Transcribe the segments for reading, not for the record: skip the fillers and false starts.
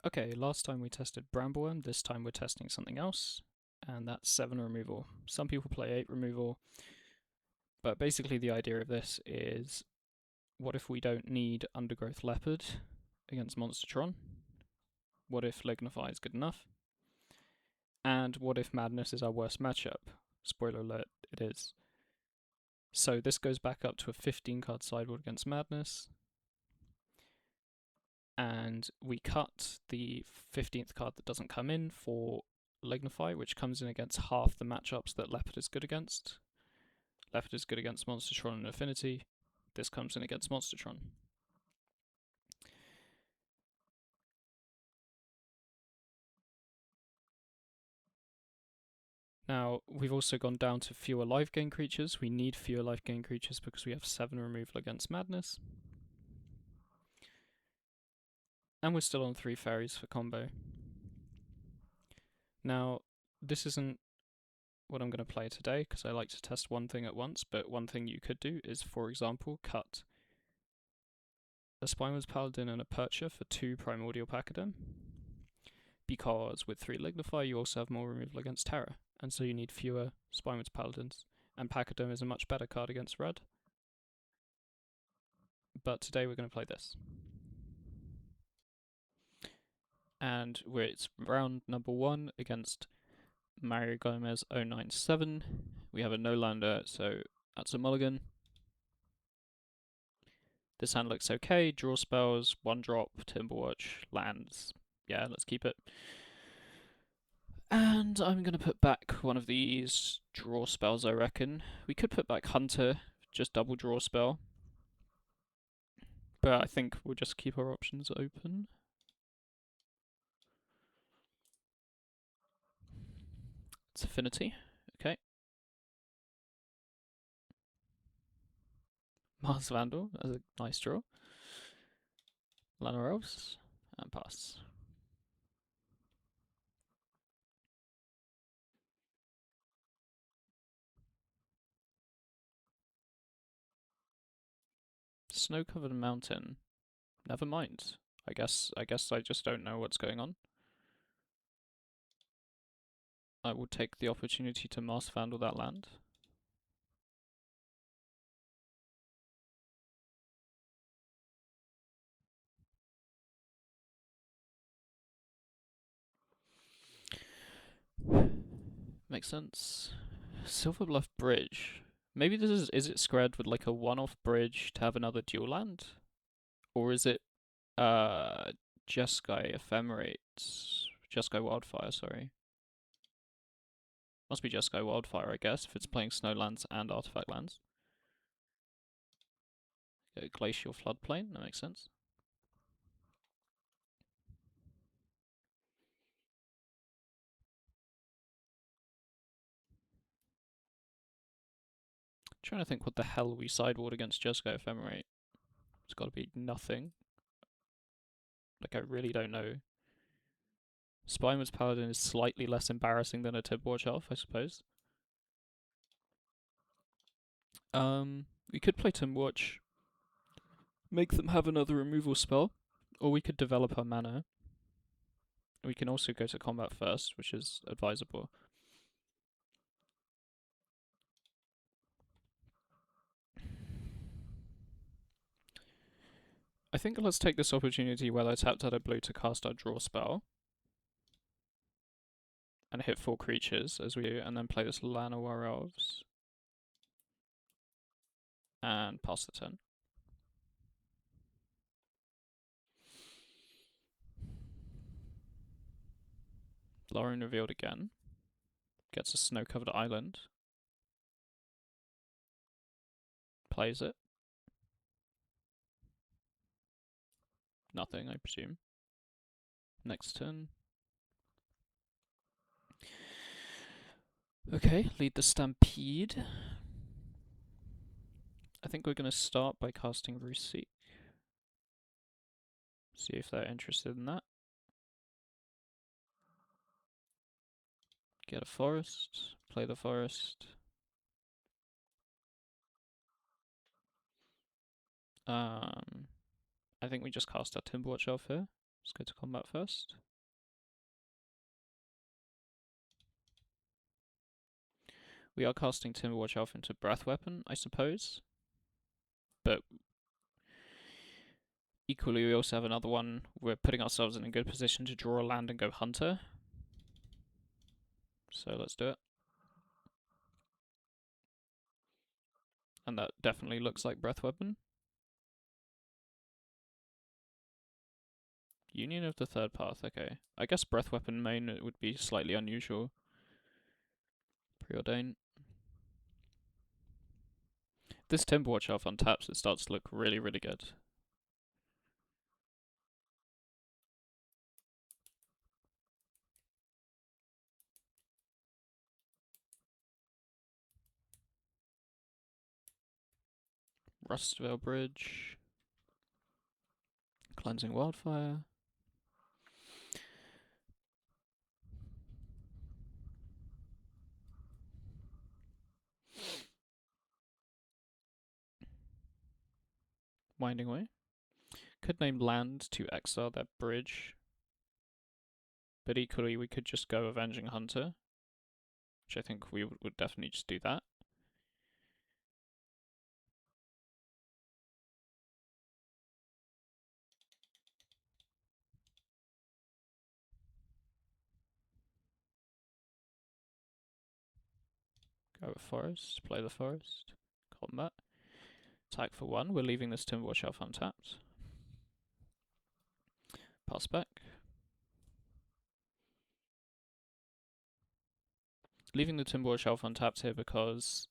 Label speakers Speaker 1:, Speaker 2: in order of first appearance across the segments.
Speaker 1: Okay, last time we tested Brambleworm, this time we're testing something else, and that's 7 removal. Some people play 8 removal, but basically the idea of this is, what if we don't need Undergrowth Leopard against Monstertron? What if Lignify is good enough? And what if Madness is our worst matchup? Spoiler alert, it is. So this goes back up to a 15 card sideboard against Madness, and we cut the 15th card that doesn't come in for Lignify, which comes in against half the matchups that Leopard is good against. Leopard is good against Monstertron and Affinity. This comes in against Monstertron. Now, we've also gone down to fewer life gain creatures. We need fewer life gain creatures because we have 7 removal against Madness. And we're still on 3 fairies for combo. Now, this isn't what I'm going to play today because I like to test one thing at once, but one thing you could do is, for example, cut a Spineless Paladin and a Percher for 2 Primordial Pachyderm, because with 3 Lignify you also have more removal against Terror, and so you need fewer Spineless Paladins, and Pachyderm is a much better card against red. But today we're going to play this. And it's round number 1 against Mario Gomez 097. We have a no-lander, so that's a mulligan. This hand looks okay. Draw spells, 1-drop, Timberwatch, lands. Yeah, let's keep it. And I'm going to put back one of these draw spells, I reckon. We could put back Hunter, just double draw spell. But I think we'll just keep our options open. It's Affinity. Okay. Mars Vandal, that's a nice draw. Lanaros, and pass. Snow-covered mountain. Never mind. I guess I just don't know what's going on. I will take the opportunity to Mars Vandal that land. Makes sense. Silver Bluff Bridge. Maybe this is it squared with like a one-off bridge to have another dual land? Or is it Jeskai Ephemerate? Jeskai Wildfire, sorry. Must be Jeskai Wildfire, I guess, if it's playing Snowlands and Artifact lands. Glacial Floodplain, that makes sense. Trying to think what the hell we sideboard against Jeskai Ephemerate. It's gotta be nothing. Like, I really don't know. Spineless Paladin is slightly less embarrassing than a Tidewatch Elf, I suppose. We could play Timberwatch, make them have another removal spell, or we could develop our mana. We can also go to combat first, which is advisable. I think let's take this opportunity where I tapped out a blue to cast our draw spell and hit 4 creatures as we do, and then play this Llanowar Elves and pass the turn. Lauren revealed again. Gets a snow-covered island. Plays it. Nothing, I presume. Next turn. Okay, lead the Stampede. I think we're going to start by casting Rooseek. See if they're interested in that. Get a forest, play the forest. I think we just cast our Timberwatch Elf here. Let's go to combat first. We are casting Timberwatch Elf into Breath Weapon, I suppose. But equally, we also have another one. We're putting ourselves in a good position to draw a land and go Hunter. So let's do it. And that definitely looks like Breath Weapon. Union of the Third Path, okay. I guess Breath Weapon main would be slightly unusual. Preordain. This Timberwatch Elf untaps, it starts to look really, really good. Rustvale Bridge. Cleansing Wildfire. Winding Way. Could name land to exile that bridge. But equally, we could just go Avenging Hunter. Which I think we would definitely just do that. Go with Forest, play the Forest. Combat. Attack for 1, we're leaving this Timberwatch Elf untapped. Pass back. Leaving the Timberwatch Elf untapped here because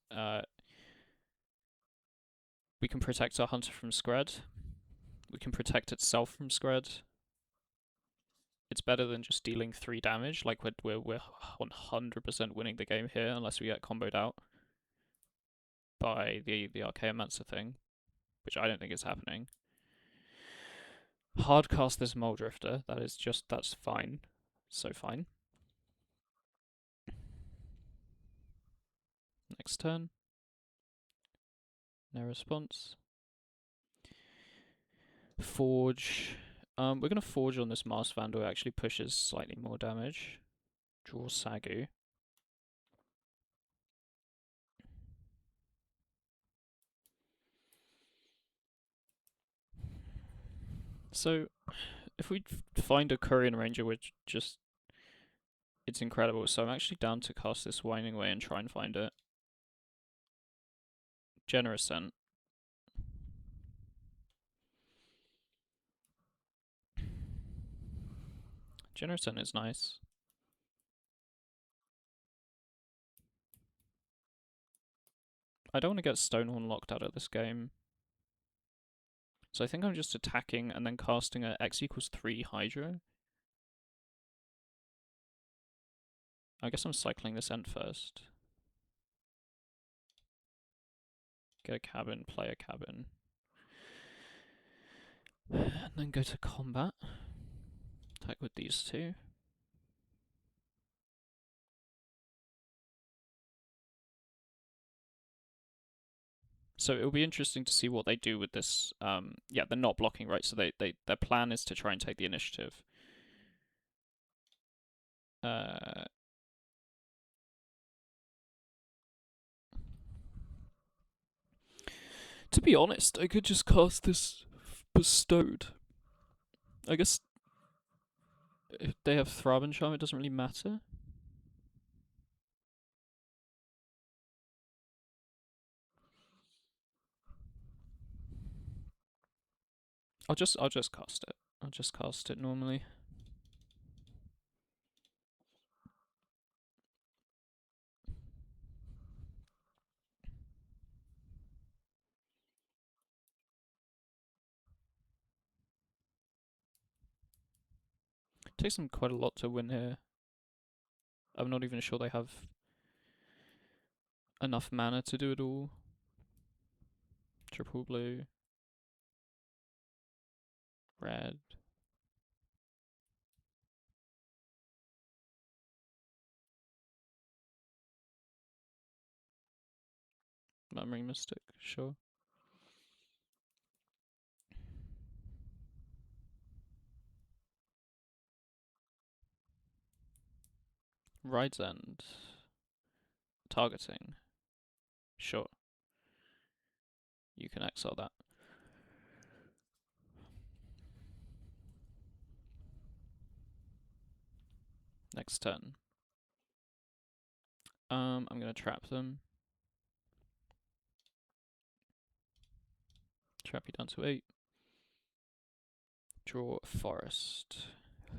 Speaker 1: we can protect our Hunter from Scred. We can protect itself from Scred. It's better than just dealing 3 damage. Like we're 100% winning the game here unless we get comboed out by the Archaeomancer thing, which I don't think is happening. Hardcast this Muldrifter. That's fine. So fine. Next turn. No response. Forge. We're gonna Forge on this Mars Vandal. It actually pushes slightly more damage. Draw Sagu. So, if we find a Korean Ranger, which just... it's incredible. So I'm actually down to cast this Winding Way and try and find it. Generous Scent. Generous Scent is nice. I don't want to get Stonehorn locked out of this game. So I think I'm just attacking and then casting a X equals 3 Hydra. I guess I'm cycling this end first. Get a cabin, play a cabin. And then go to combat. Attack with these two. So it'll be interesting to see what they do with this. Yeah, they're not blocking, right? So their plan is to try and take the initiative. To be honest, I could just cast this Bestowed. I guess if they have Thraben Charm, it doesn't really matter. I'll just cast it. I'll just cast it normally. It takes them quite a lot to win here. I'm not even sure they have enough mana to do it all. Triple blue. Red. Murmuring Mystic, sure. Ride's End. Targeting. Sure. You can exile that. Next turn. I'm gonna trap them. Trap you down to 8. Draw a forest.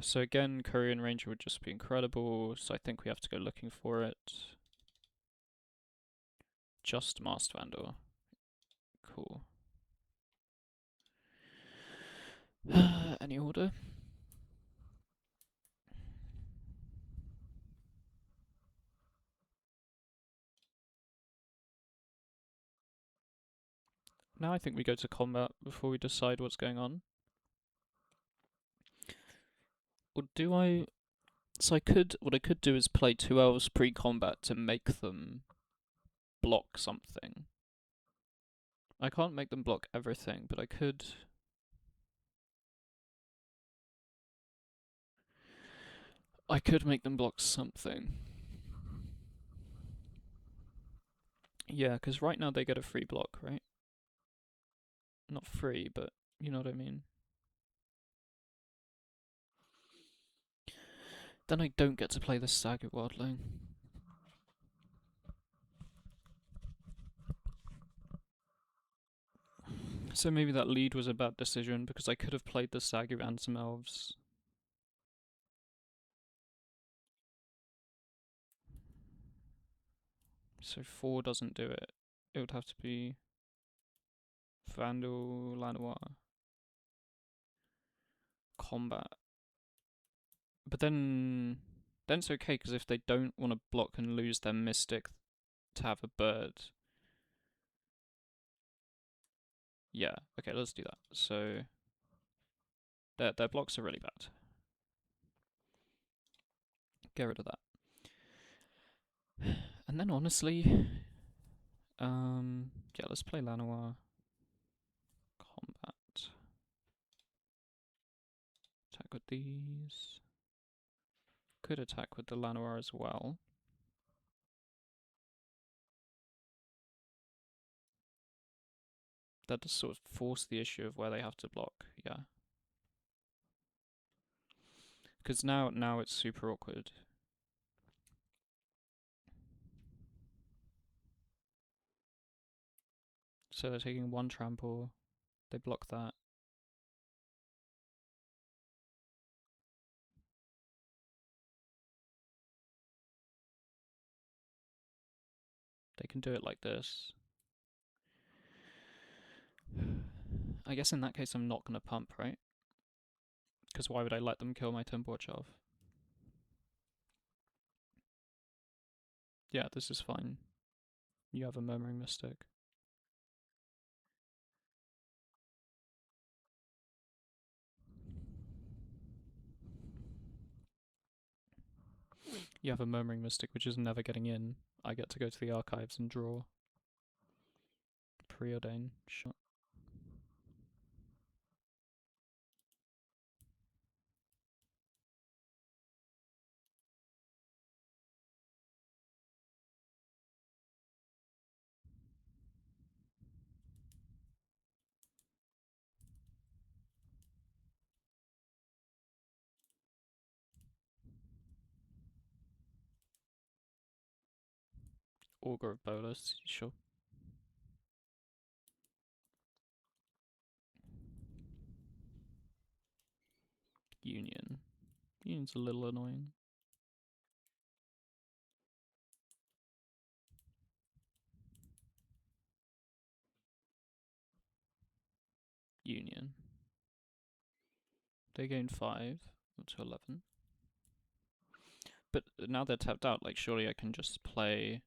Speaker 1: So again, Korean Ranger would just be incredible, so I think we have to go looking for it. Just Masked Vandal. Cool. Any order? Now I think we go to combat before we decide what's going on. Or do I... So what I could do is play 2 elves pre-combat to make them block something. I can't make them block everything, but I could... make them block something. Yeah, because right now they get a free block, right? Not free, but you know what I mean. Then I don't get to play the Saga Wildling. So maybe that lead was a bad decision, because I could have played the Saga and some elves. So 4 doesn't do it. It would have to be Vandal, Lanois, combat. But then it's okay, because if they don't want to block and lose their Mystic to have a bird. Yeah, okay, let's do that. So their blocks are really bad. Get rid of that. And then honestly, yeah, let's play Lanois. Combat. Attack with these. Could attack with the Lanois as well. That does sort of force the issue of where they have to block, yeah. Because now it's super awkward. So they're taking 1 trample, they block that. They can do it like this. I guess in that case I'm not going to pump, right? Because why would I let them kill my Timber Chov? Yeah, this is fine. You have a Murmuring Mystic. You have a Murmuring Mystic, which is never getting in. I get to go to the archives and draw. Preordain, sure. Augur of Bolus, sure. Union. Union's a little annoying. Union. They gain 5 up to 11. But now they're tapped out, like surely I can just play...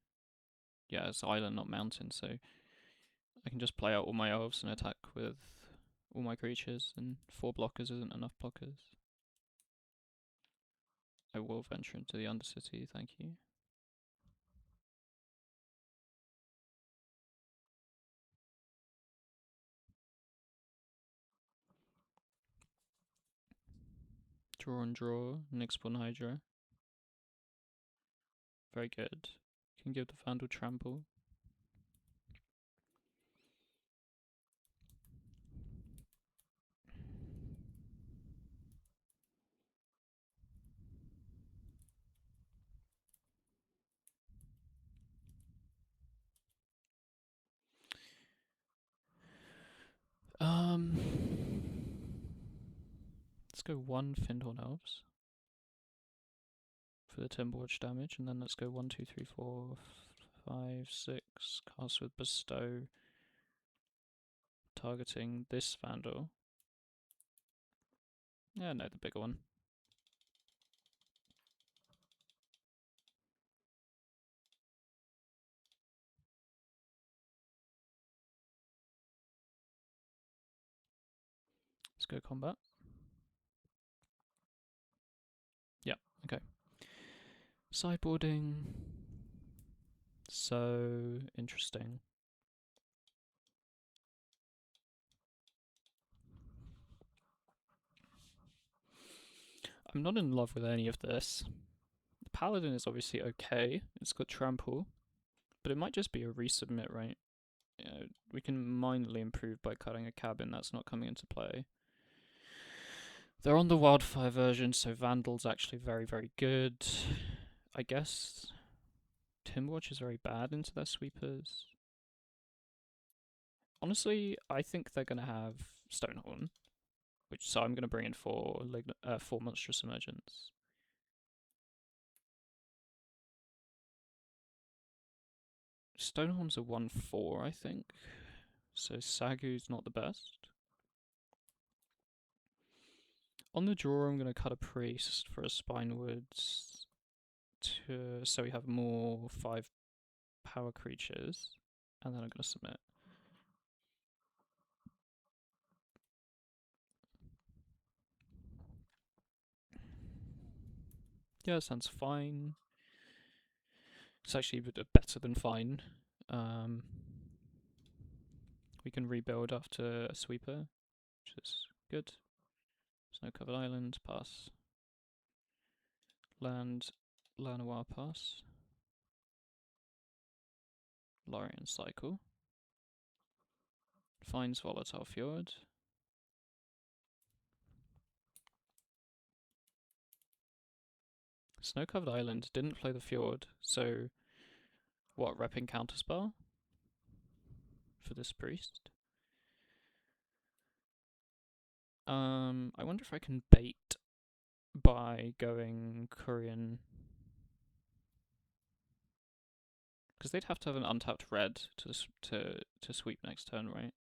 Speaker 1: Yeah, it's island, not mountain, so I can just play out all my elves and attack with all my creatures, and 4 blockers isn't enough blockers. I will venture into the Undercity, thank you. Draw and draw, Nyxborn Hydra. Very good. Can give the Vandal trample. Let's go 1 Findhorn Elves for the Timberwatch damage, and then let's go 1, 2, 3, 4, 5, 6. Cast with Bestow, targeting this Vandal. Yeah, no, the bigger one. Let's go combat. Yeah, okay. Sideboarding. So interesting. I'm not in love with any of this. The Paladin is obviously okay. It's got trample, but it might just be a resubmit, right? You know, we can minorly improve by cutting a cabin. That's not coming into play. They're on the Wildfire version, so Vandal's actually very, very good. I guess Timberwatch is very bad into their sweepers. Honestly, I think they're going to have Stonehorn, so I'm going to bring in 4 Monstrous Emergence. Stonehorn's a 1/4, I think, so Sagu's not the best. On the draw, I'm going to cut a Priest for a Spinewoods, so we have more 5 power creatures, and then I'm going to submit. Yeah, that sounds fine. It's actually better than fine. We can rebuild after a sweeper, which is good. Snow-covered island, pass. Land, Lanoir, pass. Lorien cycle. Finds volatile fjord. Snow-covered island didn't play the fjord, so what, repping counterspell for this priest? I wonder if I can bait by going Korean, because they'd have to have an untapped red to sweep next turn, right?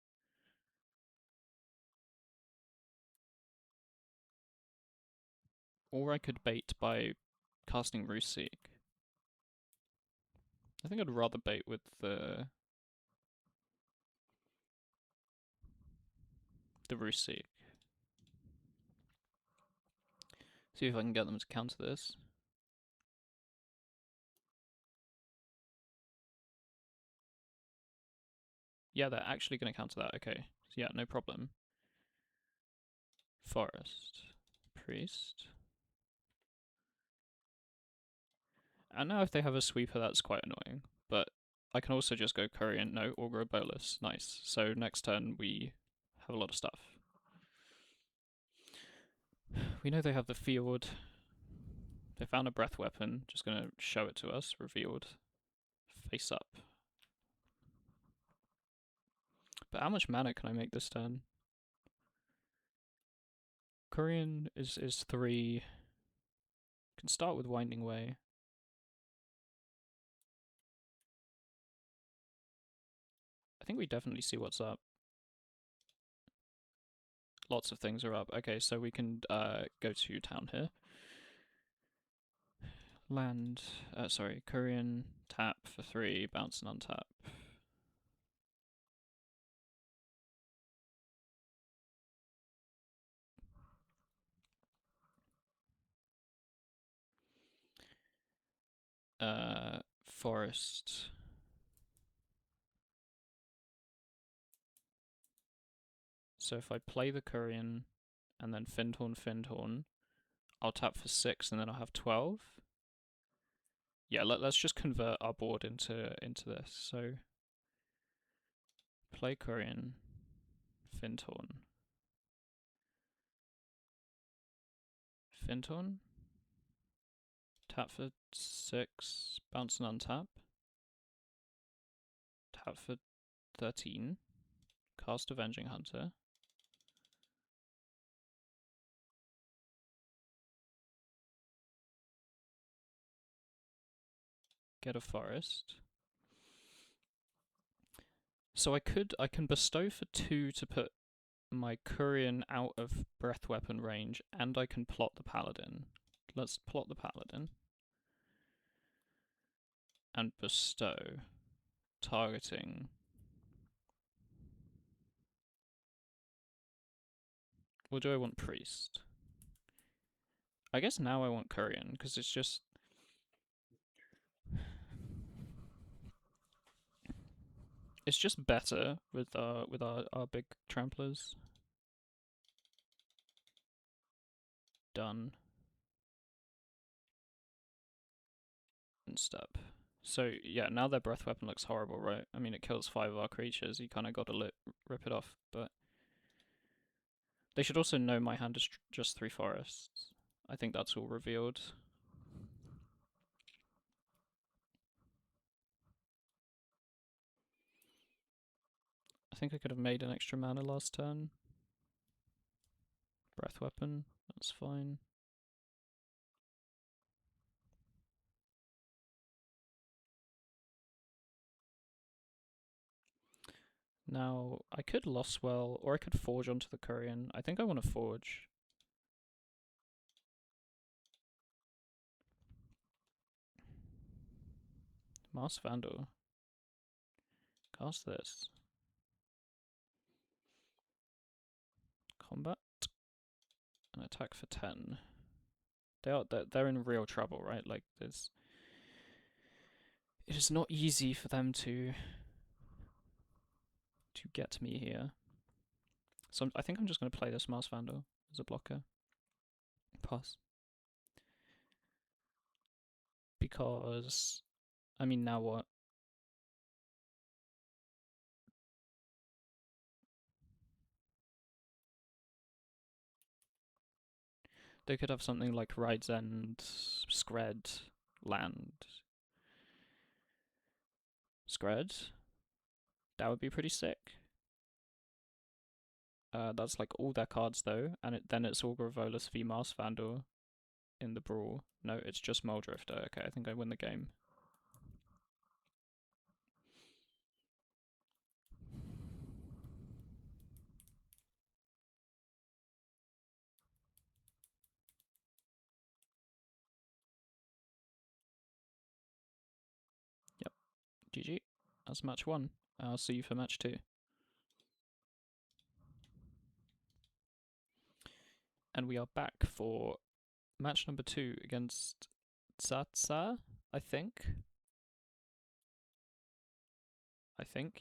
Speaker 1: Or I could bait by casting Rooseek. I think I'd rather bait with the Rooseek. See if I can get them to counter this. Yeah, they're actually going to counter that. Okay. So yeah, no problem. Forest. Priest. And now if they have a sweeper, that's quite annoying. But I can also just go Korean. No, Augur Bolus. Nice. So next turn we have a lot of stuff. We know they have the field. They found a breath weapon. Just going to show it to us. Revealed. Face up. But how much mana can I make this turn? Korean is 3. Can start with Winding Way. I think we definitely see what's up. Lots of things are up. Okay, so we can go to town here. Land, Korean, tap for 3, bounce and untap. Forest. So if I play the Korean and then Findhorn, I'll tap for 6 and then I'll have 12. yeah, let's just convert our board into this. So play Korean, Fintorn, Fintorn, tap for 6, bounce and untap, tap for 13, cast Avenging Hunter, get a forest. So I can bestow for 2 to put my Korean out of breath weapon range, and I can plot the paladin. Let's plot the paladin and bestow, targeting. Or do I want priest? I guess now I want Korean because it's just better with our big tramplers. Done. And step. So yeah, now their breath weapon looks horrible, right? I mean, it kills 5 of our creatures. You kind of got to rip it off, but they should also know my hand is just 3 forests. I think that's all revealed. I think I could have made an extra mana last turn. Breath weapon, that's fine. Now, I could Lostwell, or I could Forge onto the Korean. I think I want to Forge. Mars Vandal. Cast this. Combat. And attack for 10. They're in real trouble, right? Like, it is not easy for them to get me here. So I think I'm just going to play this Mars Vandal as a blocker. Pass. Because, I mean, now what? They could have something like Ride's End, Skred, Land. Skred? That would be pretty sick. That's like all their cards though, and then it's Augur Volus v Mars Vandal in the brawl. No, it's just Muldrifter. Okay, I think I win the game. Yep. GG. That's match 1. I'll see you for match 2. And we are back for match number 2 against Tsatsa, I think.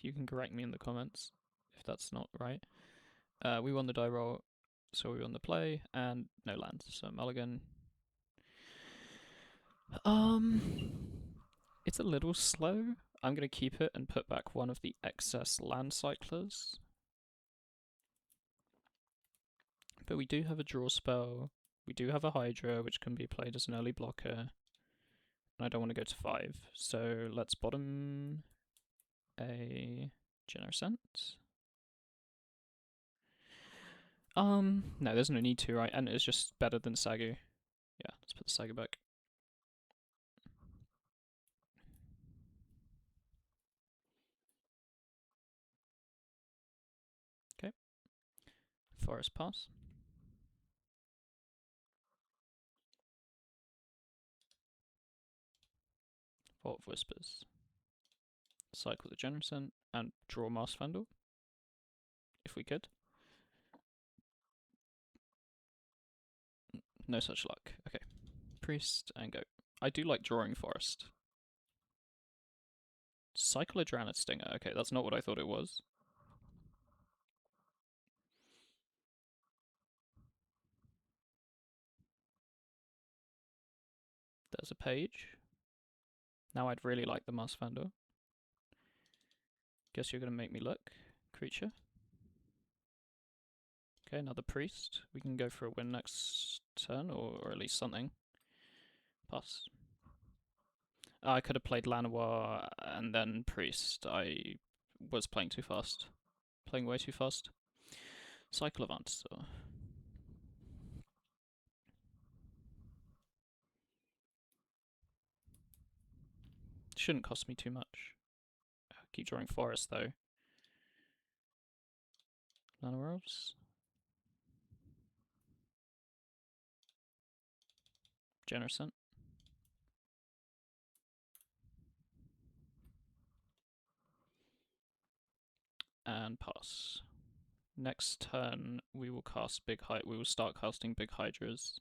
Speaker 1: You can correct me in the comments if that's not right. We won the die roll, so we won the play, and no lands, so mulligan. It's a little slow. I'm going to keep it and put back one of the excess land cyclers. But we do have a draw spell. We do have a Hydra, which can be played as an early blocker. And I don't want to go to 5, so let's bottom a Generosent. No, there's no need to, right? And it's just better than Sagu. Yeah, let's put the Sagu back. Okay. Forest pass. Vault of Whispers. Cycle the Generosent and draw Mars Vandal. If we could. No such luck. Okay. Priest and go. I do like drawing Forest. Cycle a Draenei Stinger. Okay, that's not what I thought it was. There's a page. Now I'd really like the Mars Vandal. Guess you're gonna make me look, creature. Okay, another priest. We can go for a win next turn, or at least something. Pass. I could have played Lanois and then priest. I was playing too fast. Playing way too fast. Cycle of Answer. Shouldn't cost me too much. Keep drawing forest though. Lanois. Generosant. And pass. Next turn we will cast we will start casting big hydras.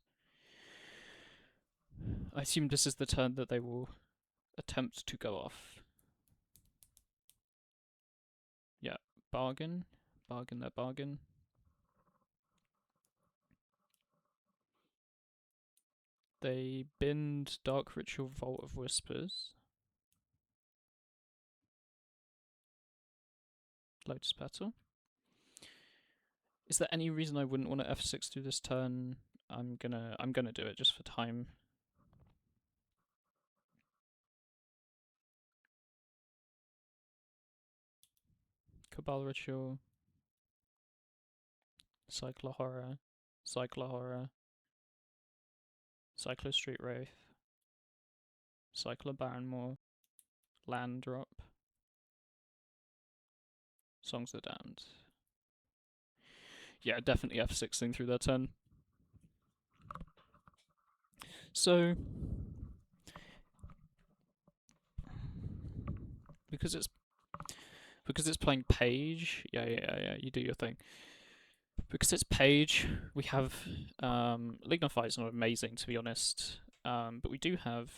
Speaker 1: I assume this is the turn that they will attempt to go off. Yeah, bargain. Bargain their bargain. They bind Dark Ritual Vault of Whispers. Lotus Petal. Is there any reason I wouldn't want to F6 through this turn? I'm gonna do it just for time. Cabal Ritual. Cyclo Horror. Cyclo Horror. Cyclo Street Wraith. Cyclo Barrenmoor. Land Drop. Songs of the Damned. Yeah, definitely F6ing through that turn. So, because it's playing Page, yeah, you do your thing. Because it's Page, we have Lignify is not amazing to be honest, but we do have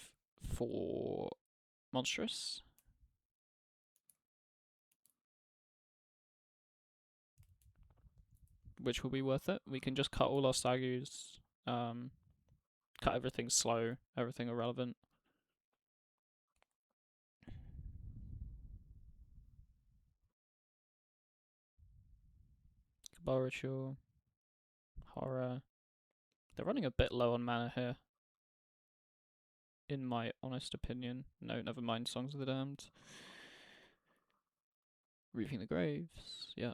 Speaker 1: 4 Monstrous. Which will be worth it. We can just cut all our Stagus, cut everything slow, everything irrelevant. Cabal Ritual, Horror. They're running a bit low on mana here, in my honest opinion. No, never mind. Songs of the Damned. Reaping the Graves, yeah.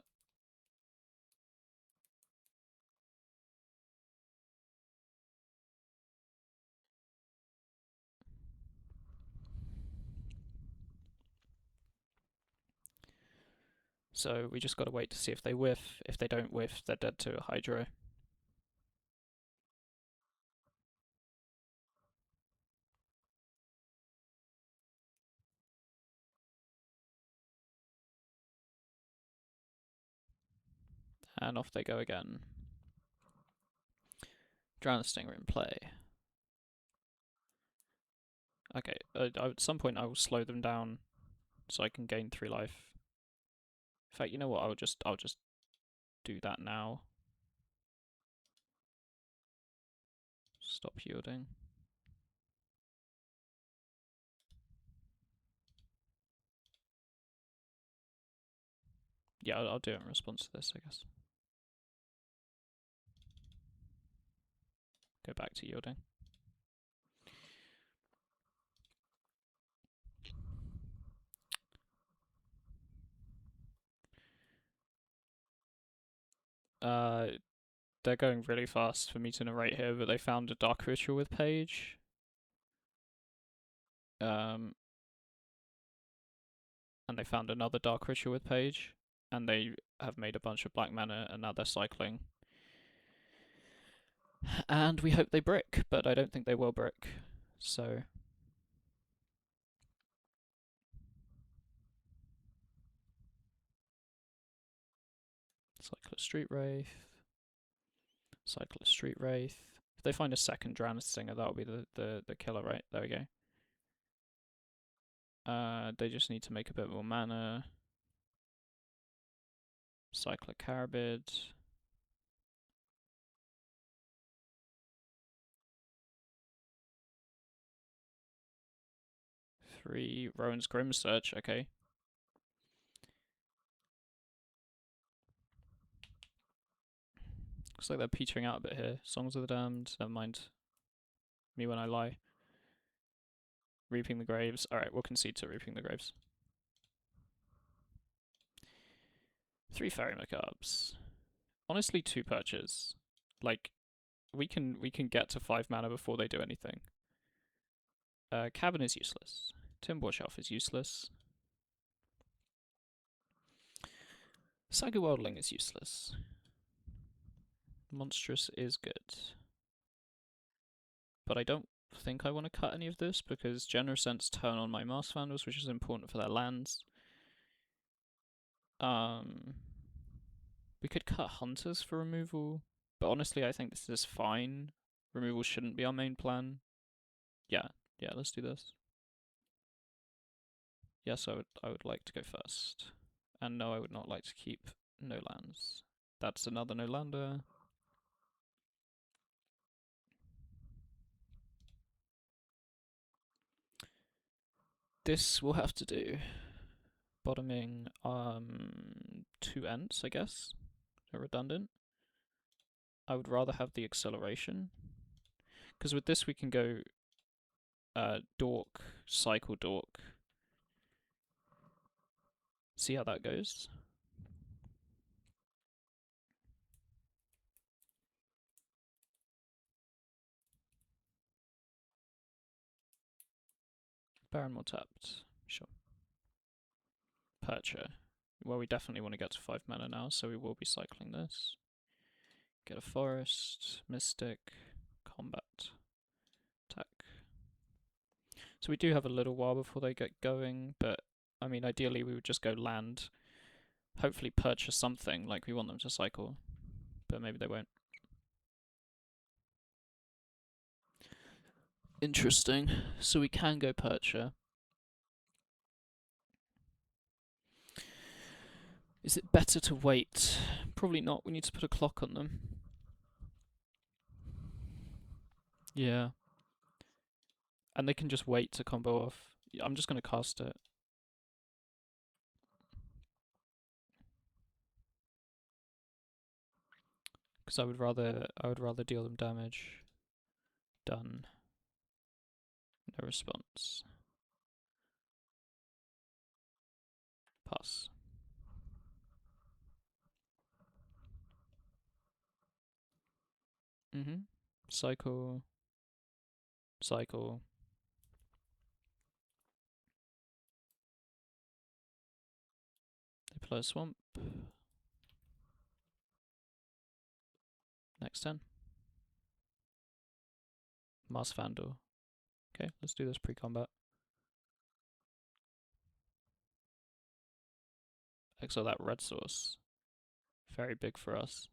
Speaker 1: So we just gotta wait to see if they whiff. If they don't whiff, they're dead to a Hydro. And off they go again. Drown the Stinger in play. Okay, at some point I will slow them down so I can gain 3 life. In fact, you know what? I'll just do that now. Stop yielding. Yeah, I'll do it in response to this, I guess. Go back to yielding. They're going really fast for me to narrate here, but they found a Dark Ritual with Page. And they found another Dark Ritual with Page. And they have made a bunch of black mana, and now they're cycling. And we hope they brick, but I don't think they will brick. So... Cycler Street Wraith. Cycler Street Wraith. If they find a second Drowned Stinger, that'll be the killer, right? There we go. They just need to make a bit more mana. Cycler Carabid. 3 Rowan's Grim Search, okay. Looks like they're petering out a bit here. Songs of the Damned, never mind. Me when I lie. Reaping the Graves. Alright, we'll concede to Reaping the Graves. 3 Fairy Macabres. Honestly, 2 Perches. Like, we can get to 5 mana before they do anything. Cabin is useless. Timber Shelf is useless. Saga Worldling is useless. Monstrous is good. But I don't think I want to cut any of this because Generous Sense turn on my Masked Vandals, which is important for their lands. We could cut Hunters for removal, but honestly I think this is fine. Removal shouldn't be our main plan. Yeah, let's do this. Yes, I would like to go first. And no, I would not like to keep no lands. That's another no lander. This will have to do. Bottoming 2 Ents, I guess. They're redundant. I would rather have the acceleration. Because with this we can go Dork, Cycle Dork. See how that goes. Barrenmoor tapped. Sure. Percher. Well, we definitely want to get to 5 mana now, so we will be cycling this. Get a forest, mystic, combat, attack. So we do have a little while before they get going, but I mean, ideally we would just go land, hopefully purchase something like we want them to cycle, but maybe they won't. Interesting. So we can go Percher. Is it better to wait? Probably not. We need to put a clock on them. Yeah. And they can just wait to combo off. I'm just going to cast it. Because I would rather deal them damage. Done. No response. Pass. Cycle. Cycle. They play a swamp. Next turn. Masked Vandal. Okay, let's do this pre-combat. Exile that red source. Very big for us.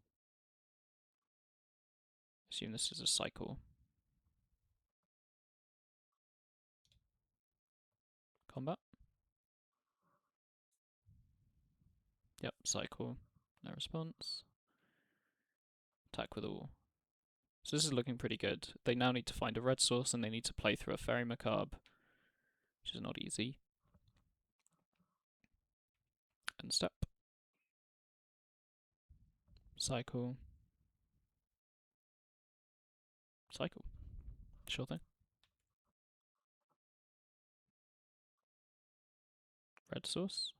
Speaker 1: Assume this is a cycle. Combat. Yep, cycle. No response. Attack with all. So this is looking pretty good. They now need to find a red source and they need to play through a Fairy Macabre, which is not easy. End step. Cycle. Cycle. Sure thing. Red source.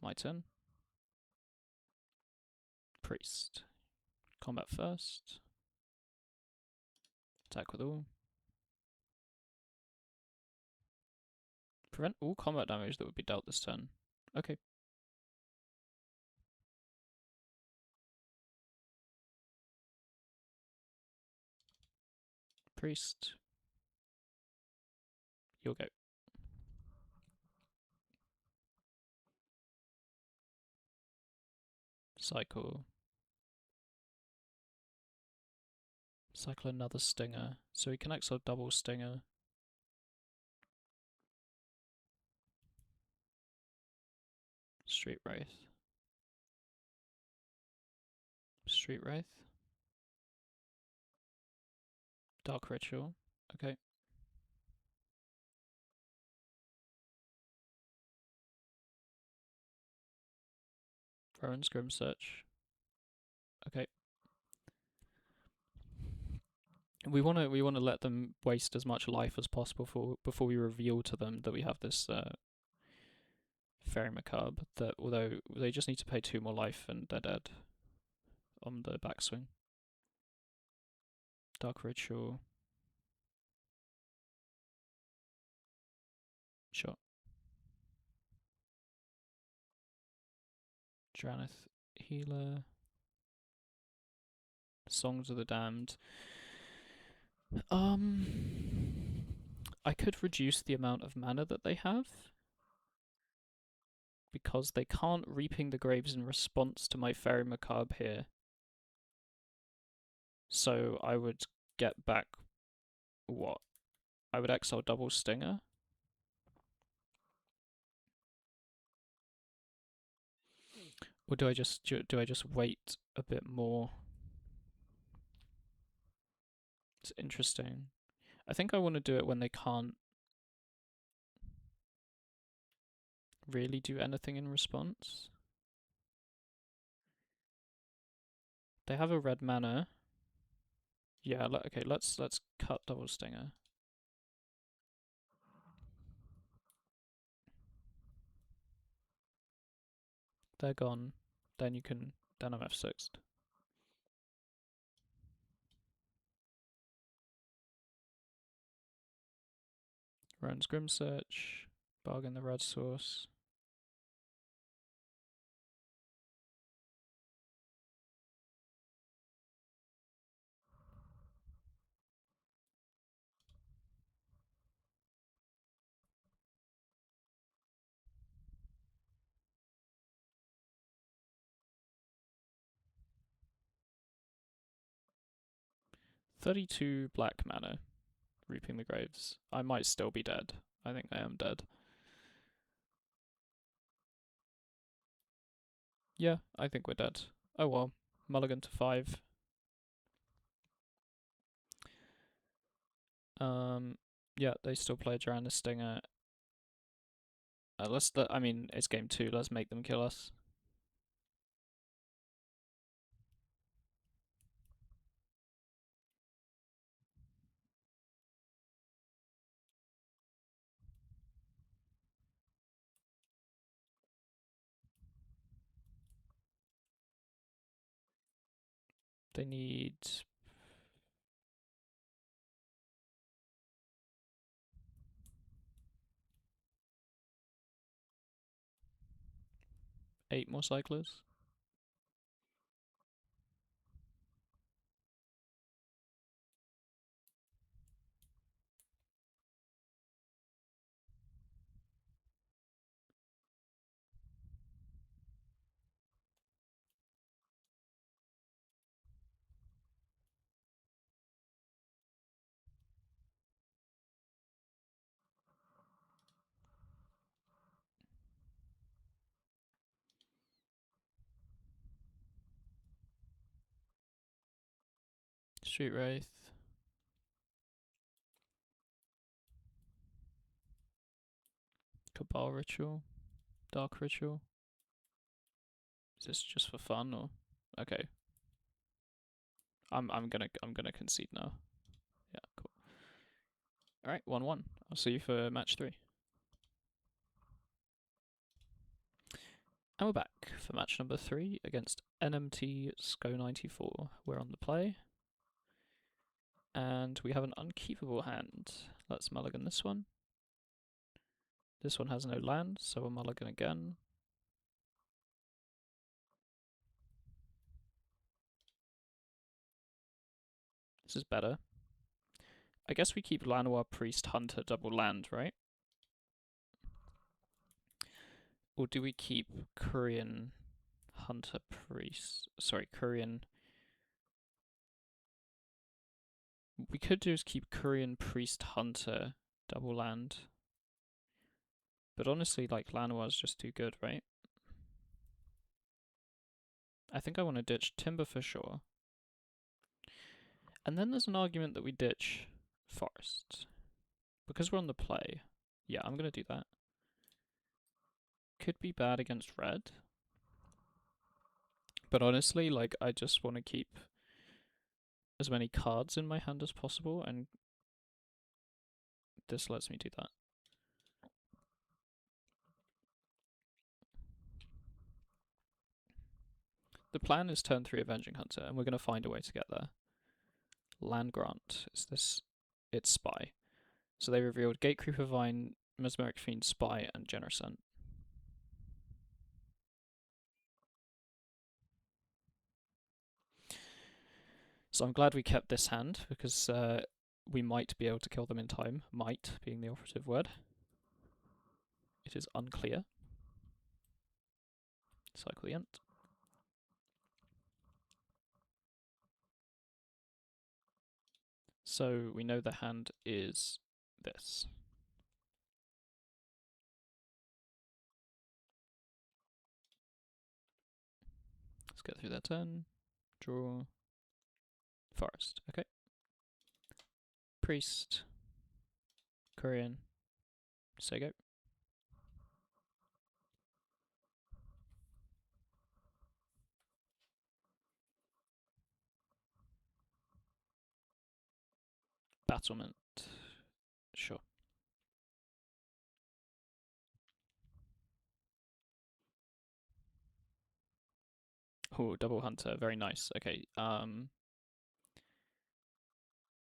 Speaker 1: My turn. Priest. Combat first. Attack with all. Prevent all combat damage that would be dealt this turn. Okay. Priest. You'll go. Cycle. Cycle another Stinger. So he can exile double Stinger. Street Wraith. Street Wraith. Dark Ritual. Okay. Rowan's Grim Search. Okay. We wanna let them waste as much life as possible before we reveal to them that we have this Fairy Macabre. That although they just need to pay 2 more life and they're dead on the backswing. Dark Ritual. Sure. Dranith Healer. Songs of the Damned. I could reduce the amount of mana that they have, because they can't Reaping the Graves in response to my Fairy Macabre here. So I would get back what? I would exile Double Stinger. Or do I just wait a bit more? It's interesting. I think I want to do it when they can't really do anything in response. They have a red mana. Yeah, okay, let's cut Double Stinger. They're gone. Then I'm F6'd. Rowan's Grim Search. Bargain the red source. $32 black mana. Reaping the Graves. I might still be dead. I think I am dead. Yeah, I think we're dead. Oh well. Mulligan to 5. Yeah, they still play Joanna Stinger. I mean, it's game 2. Let's make them kill us. They need 8 more cyclers. Street Wraith. Cabal Ritual. Dark Ritual. Is this just for fun or? Okay. I'm gonna concede now. Yeah, cool. Alright, 1-1. I'll see you for match 3. And we're back for match number 3 against NMT SCO94. We're on the play. And we have an unkeepable hand. Let's mulligan this one. This one has no land, so we'll mulligan again. This is better. I guess we keep Llanowar Priest Hunter double land, right? Or do we keep Korean Hunter Priest? Sorry, Korean. We could do is keep Korean Priest Hunter double land. But honestly, like, Llanowar is just too good, right? I think I want to ditch Timber for sure. And then there's an argument that we ditch Forest. Because we're on the play. Yeah, I'm going to do that. Could be bad against red. But honestly, like, I just want to keep as many cards in my hand as possible, and this lets me do that. The plan is turn 3 Avenging Hunter, and we're going to find a way to get there. Land Grant is this. It's Spy. So they revealed Gatecreeper Vine, Mesmeric Fiend, Spy, and Generosent. So I'm glad we kept this hand, because we might be able to kill them in time. Might being the operative word. It is unclear. Cycle the Ent. So we know the hand is this. Let's get through their turn. Draw. Forest. Okay. Priest. Korean. Sego. Battlement. Sure. Oh, double hunter. Very nice. Okay.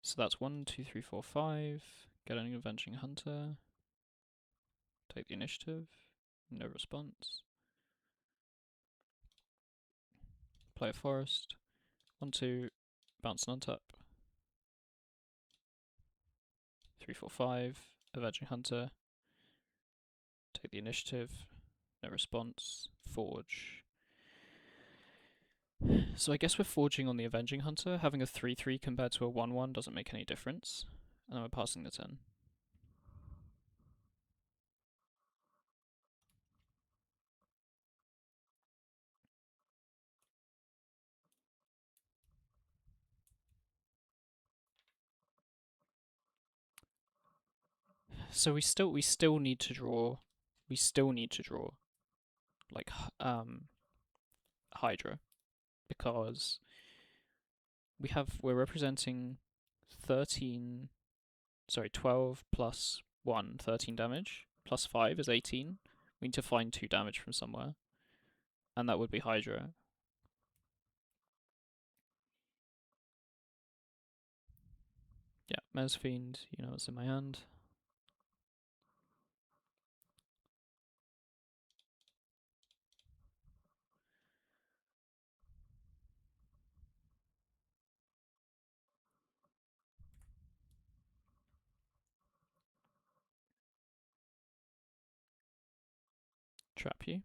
Speaker 1: So that's 1, 2, 3, 4, 5. Get an Avenging Hunter. Take the initiative. No response. Play a forest. 1, 2. Bounce an untap. 3, 4, 5. Avenging Hunter. Take the initiative. No response. Forge. So I guess we're forging on the Avenging Hunter. Having a 3-3 compared to a 1-1 doesn't make any difference. And then we're passing the turn. So we still need to draw. We still need to draw, like, Hydra, because we're representing 12 plus 1, 13 damage, plus 5 is 18. We need to find 2 damage from somewhere, and that would be Hydra. Yeah, Mez Fiend, you know what's in my hand. Trap you.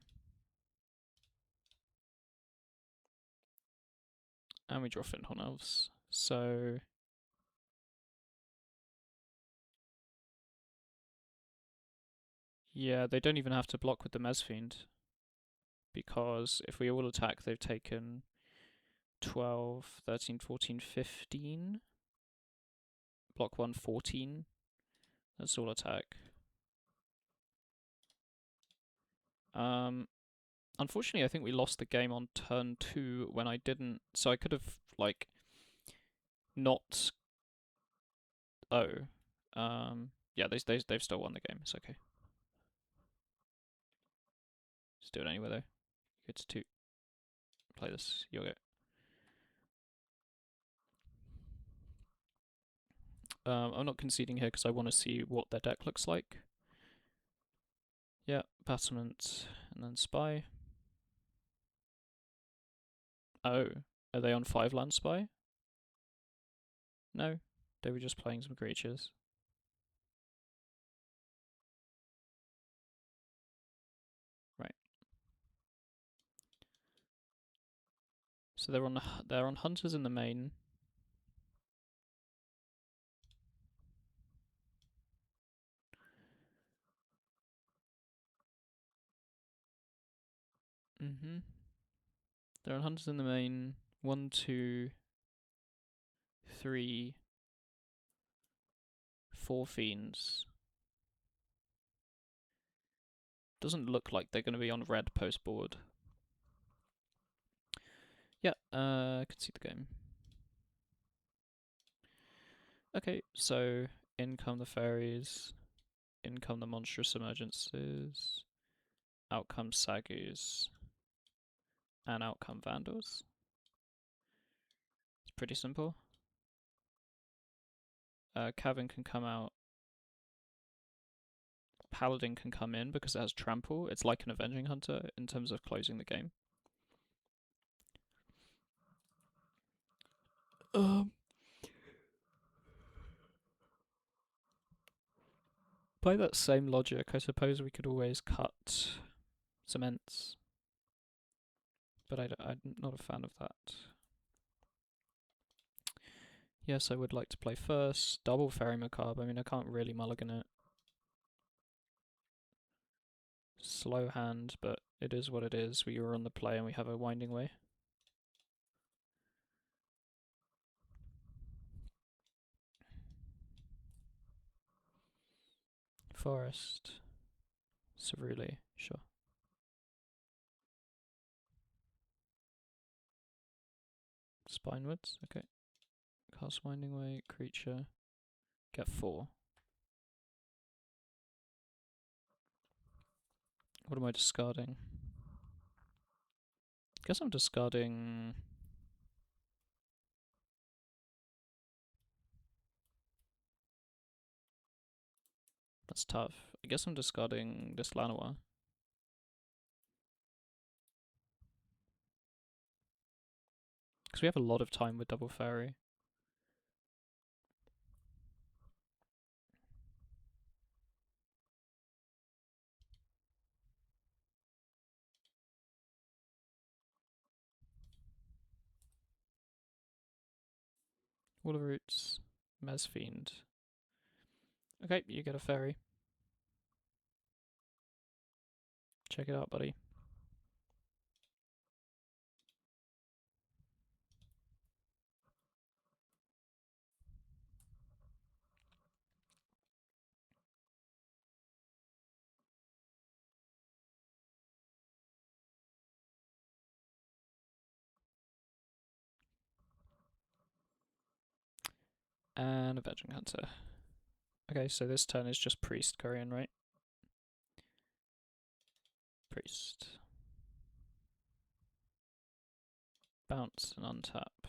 Speaker 1: And we draw Finhorn Elves. So yeah, they don't even have to block with the Mez Fiend, because if we all attack, they've taken 12, 13, 14, 15. Block 1, 14. That's all attack. Unfortunately, I think we lost the game on turn 2 when I didn't. So I could have, like, not. Oh. Yeah, they've still won the game. It's okay. Just do it anyway, though. Good to play this. You'll go. I'm not conceding here because I want to see what their deck looks like. Yeah, battlement and then spy. Oh, are they on 5 land spy? No, they were just playing some creatures. Right. So they're on hunters in the main. They're on hunters in the main. 1, 2, 3, 4 fiends. Doesn't look like they're going to be on red post board. Yeah, I can see the game. Okay, so in come the fairies, in come the monstrous emergencies, out come Sagus, and out come Vandals. It's pretty simple. Cavern can come out. Paladin can come in because it has trample. It's like an Avenging Hunter in terms of closing the game. By that same logic, I suppose we could always cut cements, but I'm not a fan of that. Yes, I would like to play first. Double Fairy Macabre. I mean, I can't really mulligan it. Slow hand, but it is what it is. We are on the play and we have a Winding Way. Forest. Cerule, sure. Spinewoods, okay. Cast Winding Way, creature. Get 4. What am I discarding? Guess I'm discarding. That's tough. I guess I'm discarding this Lanois. Because we have a lot of time with Double Fairy. Wall of Roots, Mesfiend. Okay, you get a fairy. Check it out, buddy. And a Avenging Hunter. Okay, so this turn is just Priest Korean, right? Priest. Bounce and untap.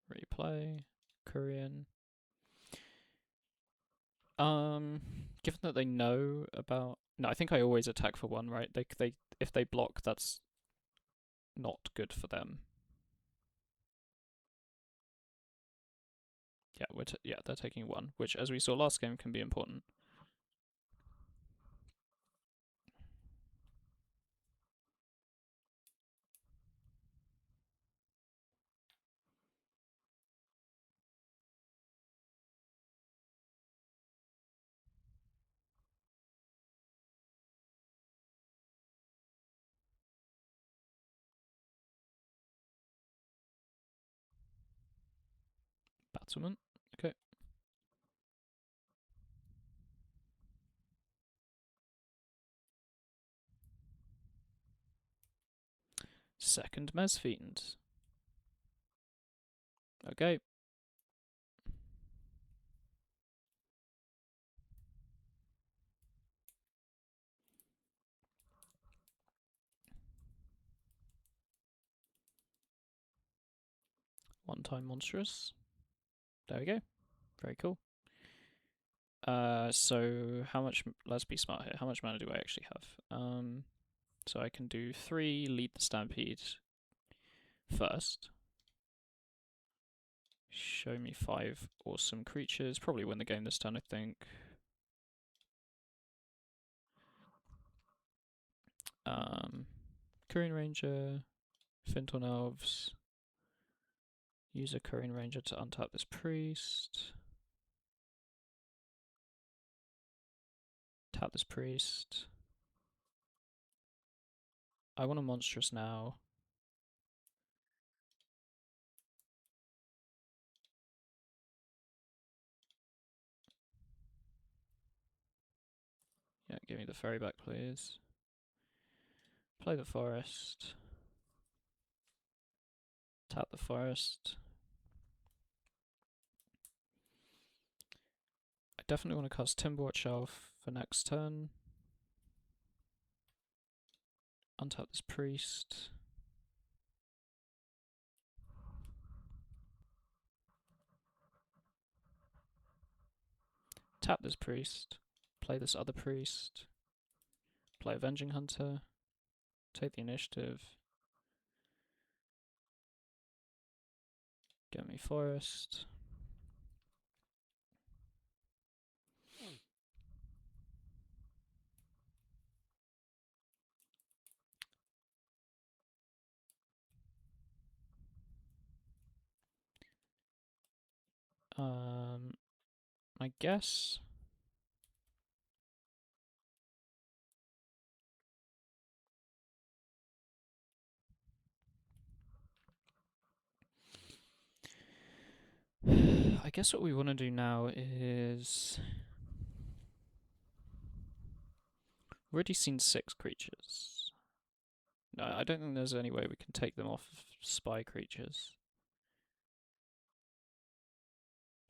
Speaker 1: Replay. Korean. Given that they know about. No, I think I always attack for 1, right? If they block, that's not good for them. Yeah, they're taking 1, which, as we saw last game, can be important. Battlement. Okay. Second Mesfiend. Okay. One time monstrous. There we go. Very cool. So how much? Let's be smart here. How much mana do I actually have? So I can do 3. Lead the Stampede first. Show me 5 awesome creatures. Probably win the game this turn, I think. Korean Ranger, Finton Elves. Use a Korean Ranger to untap this priest. Tap this priest. I want a monstrous now. Yeah, give me the fairy back, please. Play the forest. Tap the forest. I definitely want to cast Timberwatch Shelf for next turn. Untap this priest. Tap this priest. Play this other priest. Play Avenging Hunter. Take the initiative. Get me forest. I guess what we want to do now is we've already seen 6 creatures. No, I don't think there's any way we can take them off of spy creatures.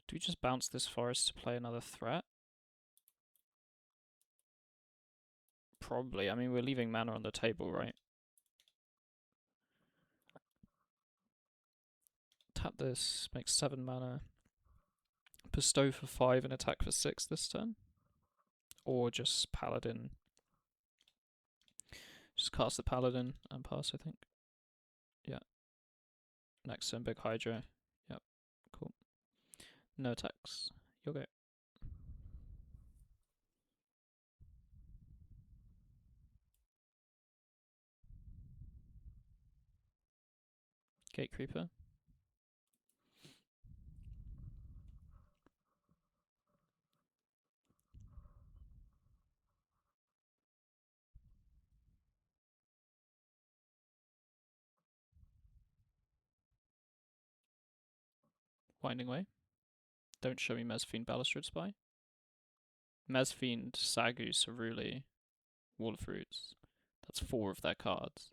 Speaker 1: Do we just bounce this forest to play another threat? Probably. I mean, we're leaving mana on the table, right? Tap this, makes 7 mana. Bestow for 5 and attack for 6 this turn. Or just Paladin. Just cast the Paladin and pass, I think. Yeah. Next turn, big Hydra. Yep, cool. No attacks. You'll go. Gate Creeper. Winding Way. Don't show me Mesfiend Balustrade Spy. Mesfiend, Sagu, Ceruli, Wall of Roots. That's 4 of their cards.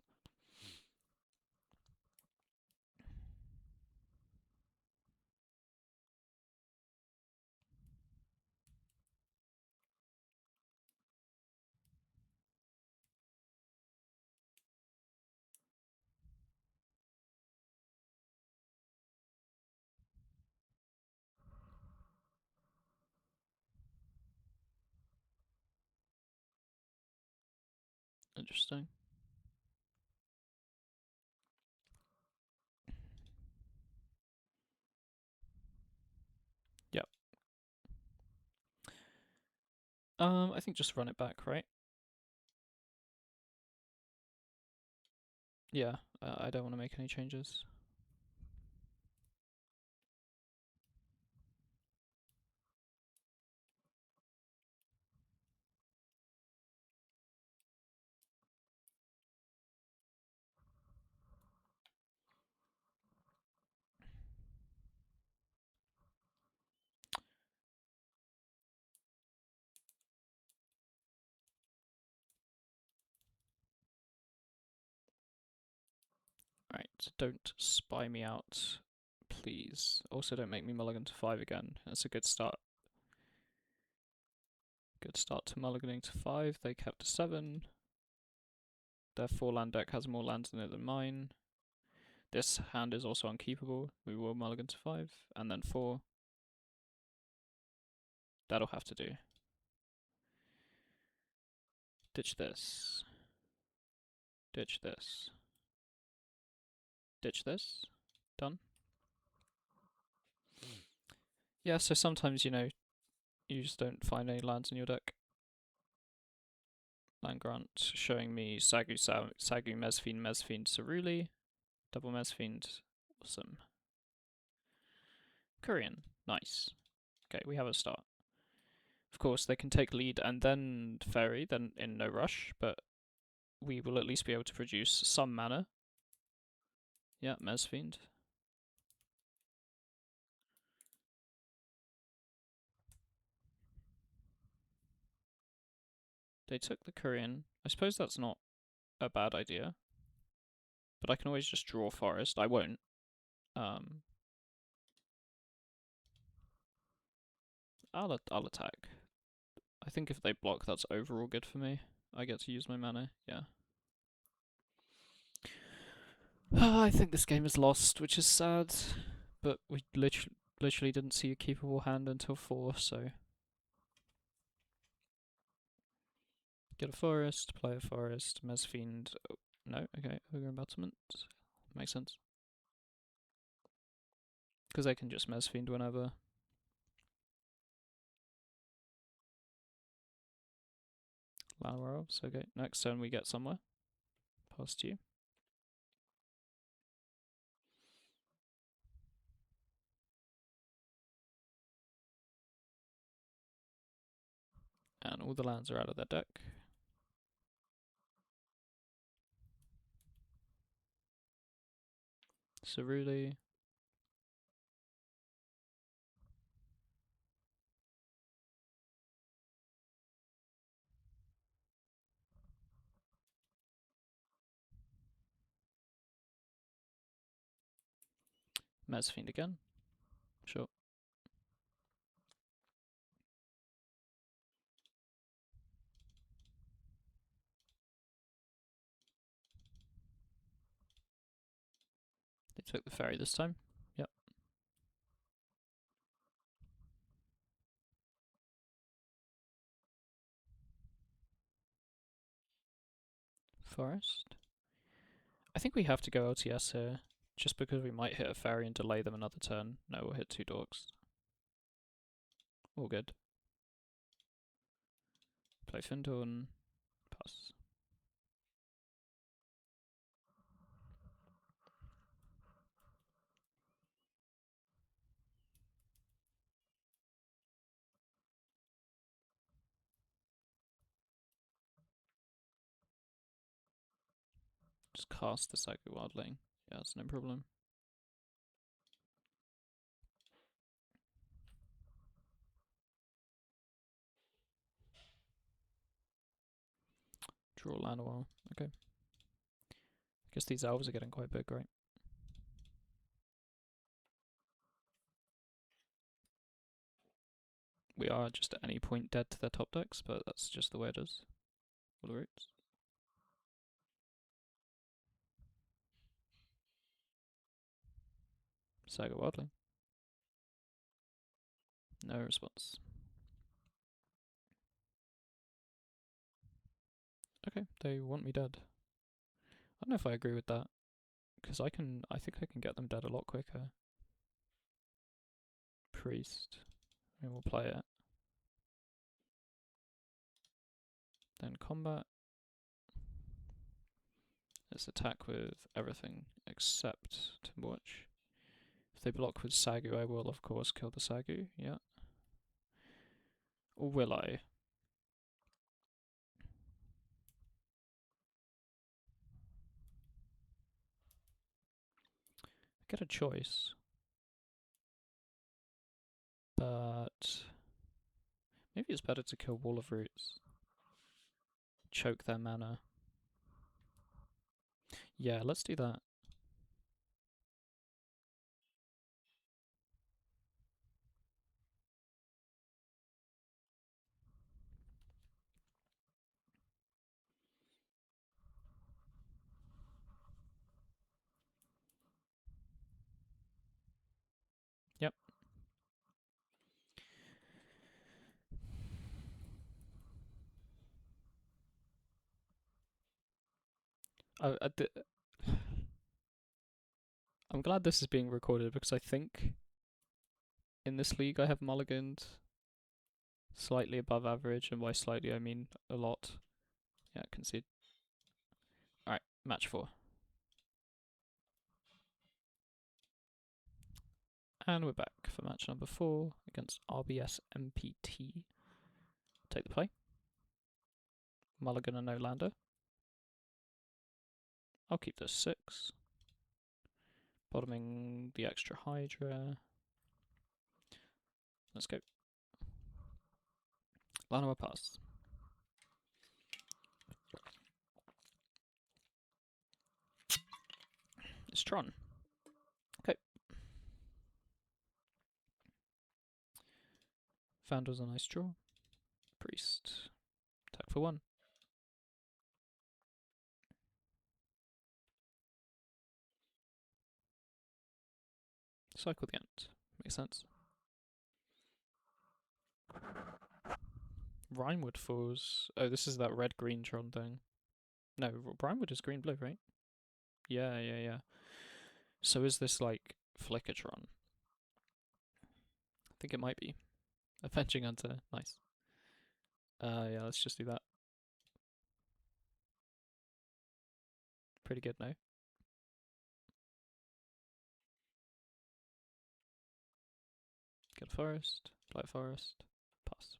Speaker 1: Interesting. Yep. I think just run it back, right? Yeah, I don't want to make any changes. Right, don't spy me out, please. Also, don't make me mulligan to 5 again. That's a good start. Good start to mulliganing to 5. They kept to 7. Their 4-land deck has more lands in it than mine. This hand is also unkeepable. We will mulligan to 5, and then 4. That'll have to do. Ditch this. Ditch this. Ditch this. Done. Yeah, so sometimes, you just don't find any lands in your deck. Land Grant showing me Sagu, Mesfiend, Ceruli. Double Mesfiend. Awesome. Korean. Nice. Okay, we have a start. Of course, they can take lead and then Fairy, then in no rush, but we will at least be able to produce some mana. Yeah, Mesfiend. They took the Korean. I suppose that's not a bad idea. But I can always just draw forest. I won't. I'll attack. I think if they block, that's overall good for me. I get to use my mana, yeah. I think this game is lost, which is sad, but we literally didn't see a keepable hand until 4, so... Get a forest, play a forest, Mesfiend... Oh, no, okay, Ogre Embattlement. Makes sense. Because they can just Mesfiend whenever. Llanowars, okay. Next turn we get somewhere. Past you. And all the lands are out of their deck. Ceruli. Mesfiend again. Sure. They took the ferry this time. Yep. Forest. I think we have to go LTS here, just because we might hit a ferry and delay them another turn. No, we'll hit 2 dorks. All good. Play Findorn. Pass. Just cast the Psychic Wildling. Yeah, that's no problem. Draw Llanowar. Okay. I guess these elves are getting quite big, right? We are just at any point dead to their top decks, but that's just the way it is. All the roots. Saga Wildling. No response. Okay, they want me dead. I don't know if I agree with that, because I think I can get them dead a lot quicker. Priest. I mean, we'll play it. Then combat. Let's attack with everything except Timberwatch. If they block with Sagu, I will of course kill the Sagu, yeah. Or will I? I get a choice. But maybe it's better to kill Wall of Roots. Choke their mana. Yeah, let's do that. Yep. I'm glad this is being recorded because I think in this league I have mulliganed slightly above average, and by slightly I mean a lot. Yeah, concede. Alright, match 4. And we're back for match number 4 against RBS MPT. Take the play. Mulligan and no lander. I'll keep this 6. Bottoming the extra Hydra. Let's go. Llanowar pass. It's Tron. Okay. Vandal's a nice draw. Priest. Attack for 1. Cycle the Ant. Makes sense. Rhinewood Falls. Oh, this is that red-green Tron thing. No, Rhinewood is green-blue, right? Yeah. So is this like Flickertron? I think it might be. Avenging Hunter. Nice. Yeah, let's just do that. Pretty good, no? Get a forest. Blight forest. Pass.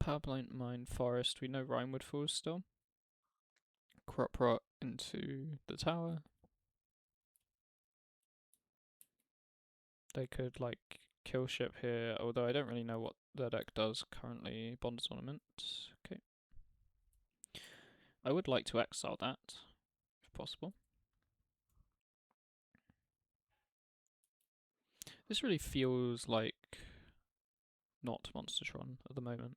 Speaker 1: Power plant, mine, forest. We know Rhinewood Falls still. Crop rot into the tower. They could like kill ship here, although I don't really know what their deck does currently. Bond's Ornament. Okay. I would like to exile that, if possible. This really feels like not Monstertron at the moment.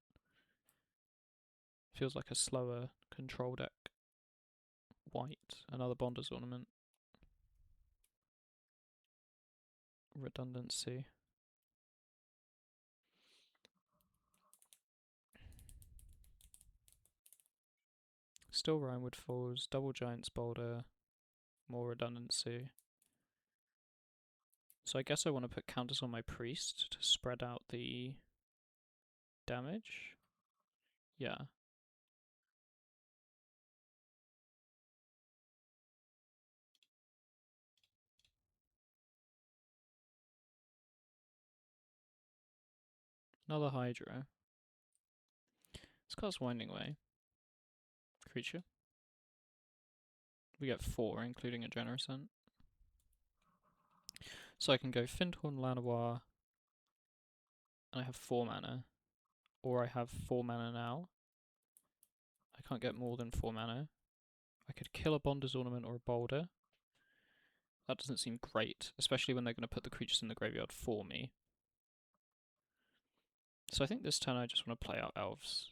Speaker 1: Feels like a slower control deck. White, another Bonder's Ornament. Redundancy. Still Rhinewood Falls, double Giant's Boulder, more redundancy. So I guess I want to put counters on my Priest to spread out the damage. Yeah. Another Hydra. Let's cast Winding Way. Creature. We get 4, including a Generous Ant. So I can go Findhorn, Lanoir, and I have 4 mana. Or I have 4 mana now. I can't get more than 4 mana. I could kill a Bonder's Ornament or a Boulder. That doesn't seem great, especially when they're going to put the creatures in the graveyard for me. So I think this turn I just want to play out Elves.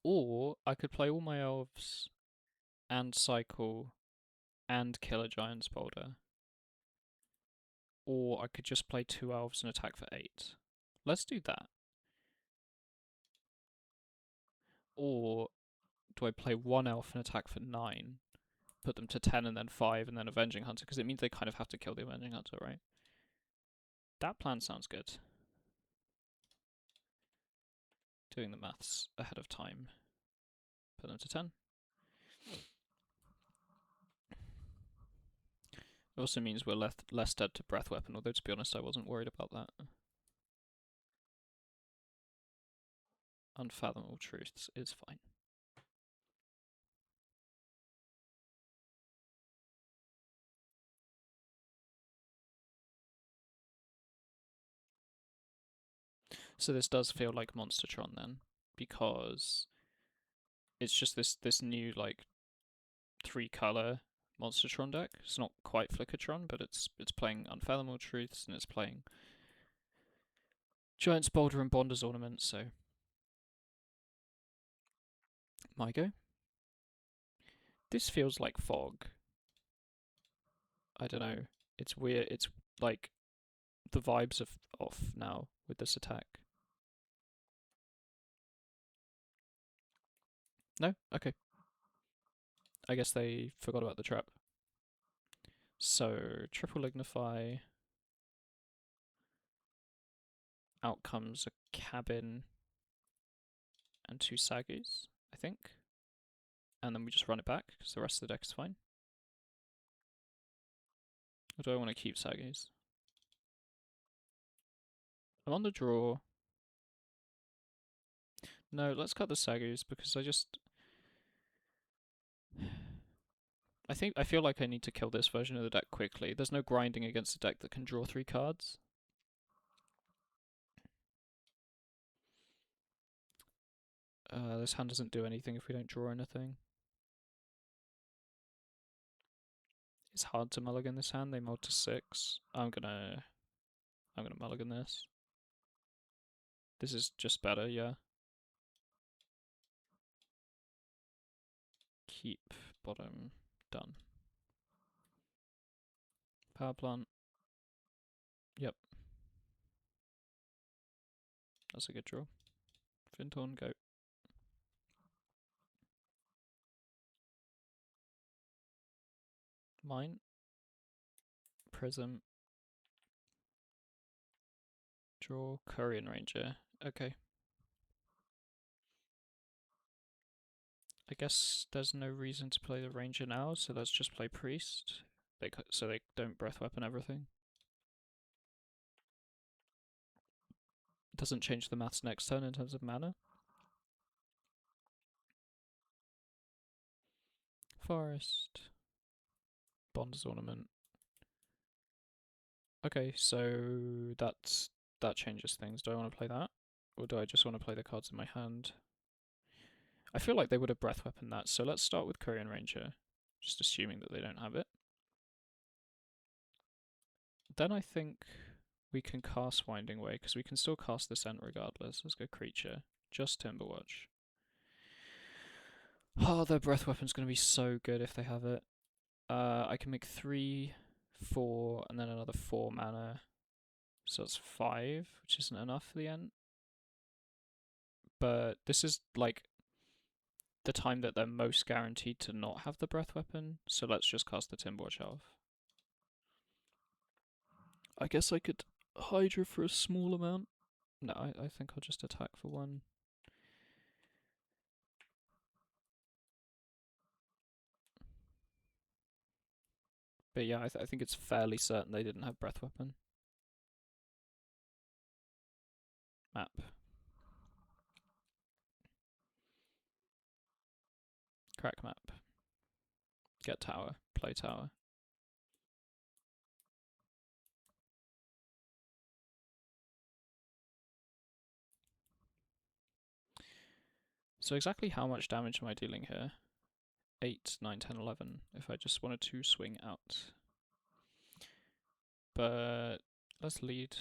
Speaker 1: Or I could play all my Elves and cycle and kill a Giant's Boulder. Or I could just play 2 Elves and attack for 8. Let's do that. Or do I play 1 Elf and attack for 9? Put them to 10 and then 5 and then Avenging Hunter, because it means they kind of have to kill the Avenging Hunter, right? That plan sounds good. Doing the maths ahead of time. Put them to 10. It also means we're less dead to Breath Weapon, although to be honest I wasn't worried about that. Unfathomable Truths is fine. So this does feel like Monstertron then, because it's just this new like 3-color Monstertron deck. It's not quite Flickertron, but it's playing Unfathomable Truths and it's playing Giant's Boulder and Bonder's Ornament, so my go. This feels like Fog. I don't know. It's weird. It's like the vibes are off now with this attack. No? Okay. I guess they forgot about the trap. So, triple Lignify. Out comes a Cabin and 2 Sagus, I think. And then we just run it back, because the rest of the deck is fine. Or do I want to keep Sagus? I'm on the draw. No, let's cut the Sagus, because I feel like I need to kill this version of the deck quickly. There's no grinding against a deck that can draw 3 cards. This hand doesn't do anything if we don't draw anything. It's hard to mulligan this hand. They mulled to 6. I'm gonna mulligan this. This is just better, yeah. Keep bottom, done. Power plant. Yep. That's a good draw. Fintorn, go. Mine. Prism. Draw. Korean Ranger. Okay. I guess there's no reason to play the Ranger now, so let's just play Priest. So they don't breath weapon everything. Doesn't change the maths next turn in terms of mana. Forest. Bond's Ornament. Okay, so that changes things. Do I want to play that? Or do I just want to play the cards in my hand? I feel like they would have breath weapon that, so let's start with Korean Ranger. Just assuming that they don't have it. Then I think we can cast Winding Way, because we can still cast this Ent regardless. Let's go Creature. Just Timberwatch. Oh, their breath weapon's going to be so good if they have it. I can make 3, 4, and then another 4 mana. So it's 5, which isn't enough for the Ent. But this is like the time that they're most guaranteed to not have the breath weapon. So let's just cast the Timberwatch Elf. I guess I could Hydra for a small amount. No, I think I'll just attack for 1. But yeah, I think it's fairly certain they didn't have breath weapon. Map. Crack map. Get tower. Play tower. So exactly how much damage am I dealing here? 8, 9, 10, 11, if I just wanted to swing out. But let's lead.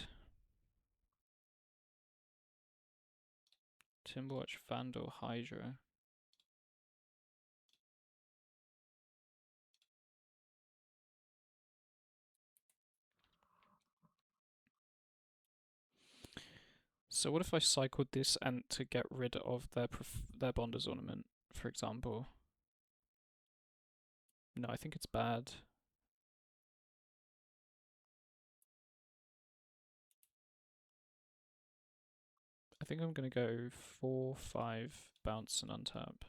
Speaker 1: Timberwatch, Vandal, Hydra. So what if I cycled this Ent to get rid of their Bonder's Ornament, for example? No, I think it's bad. I think I'm going to go 4, 5, bounce and untap.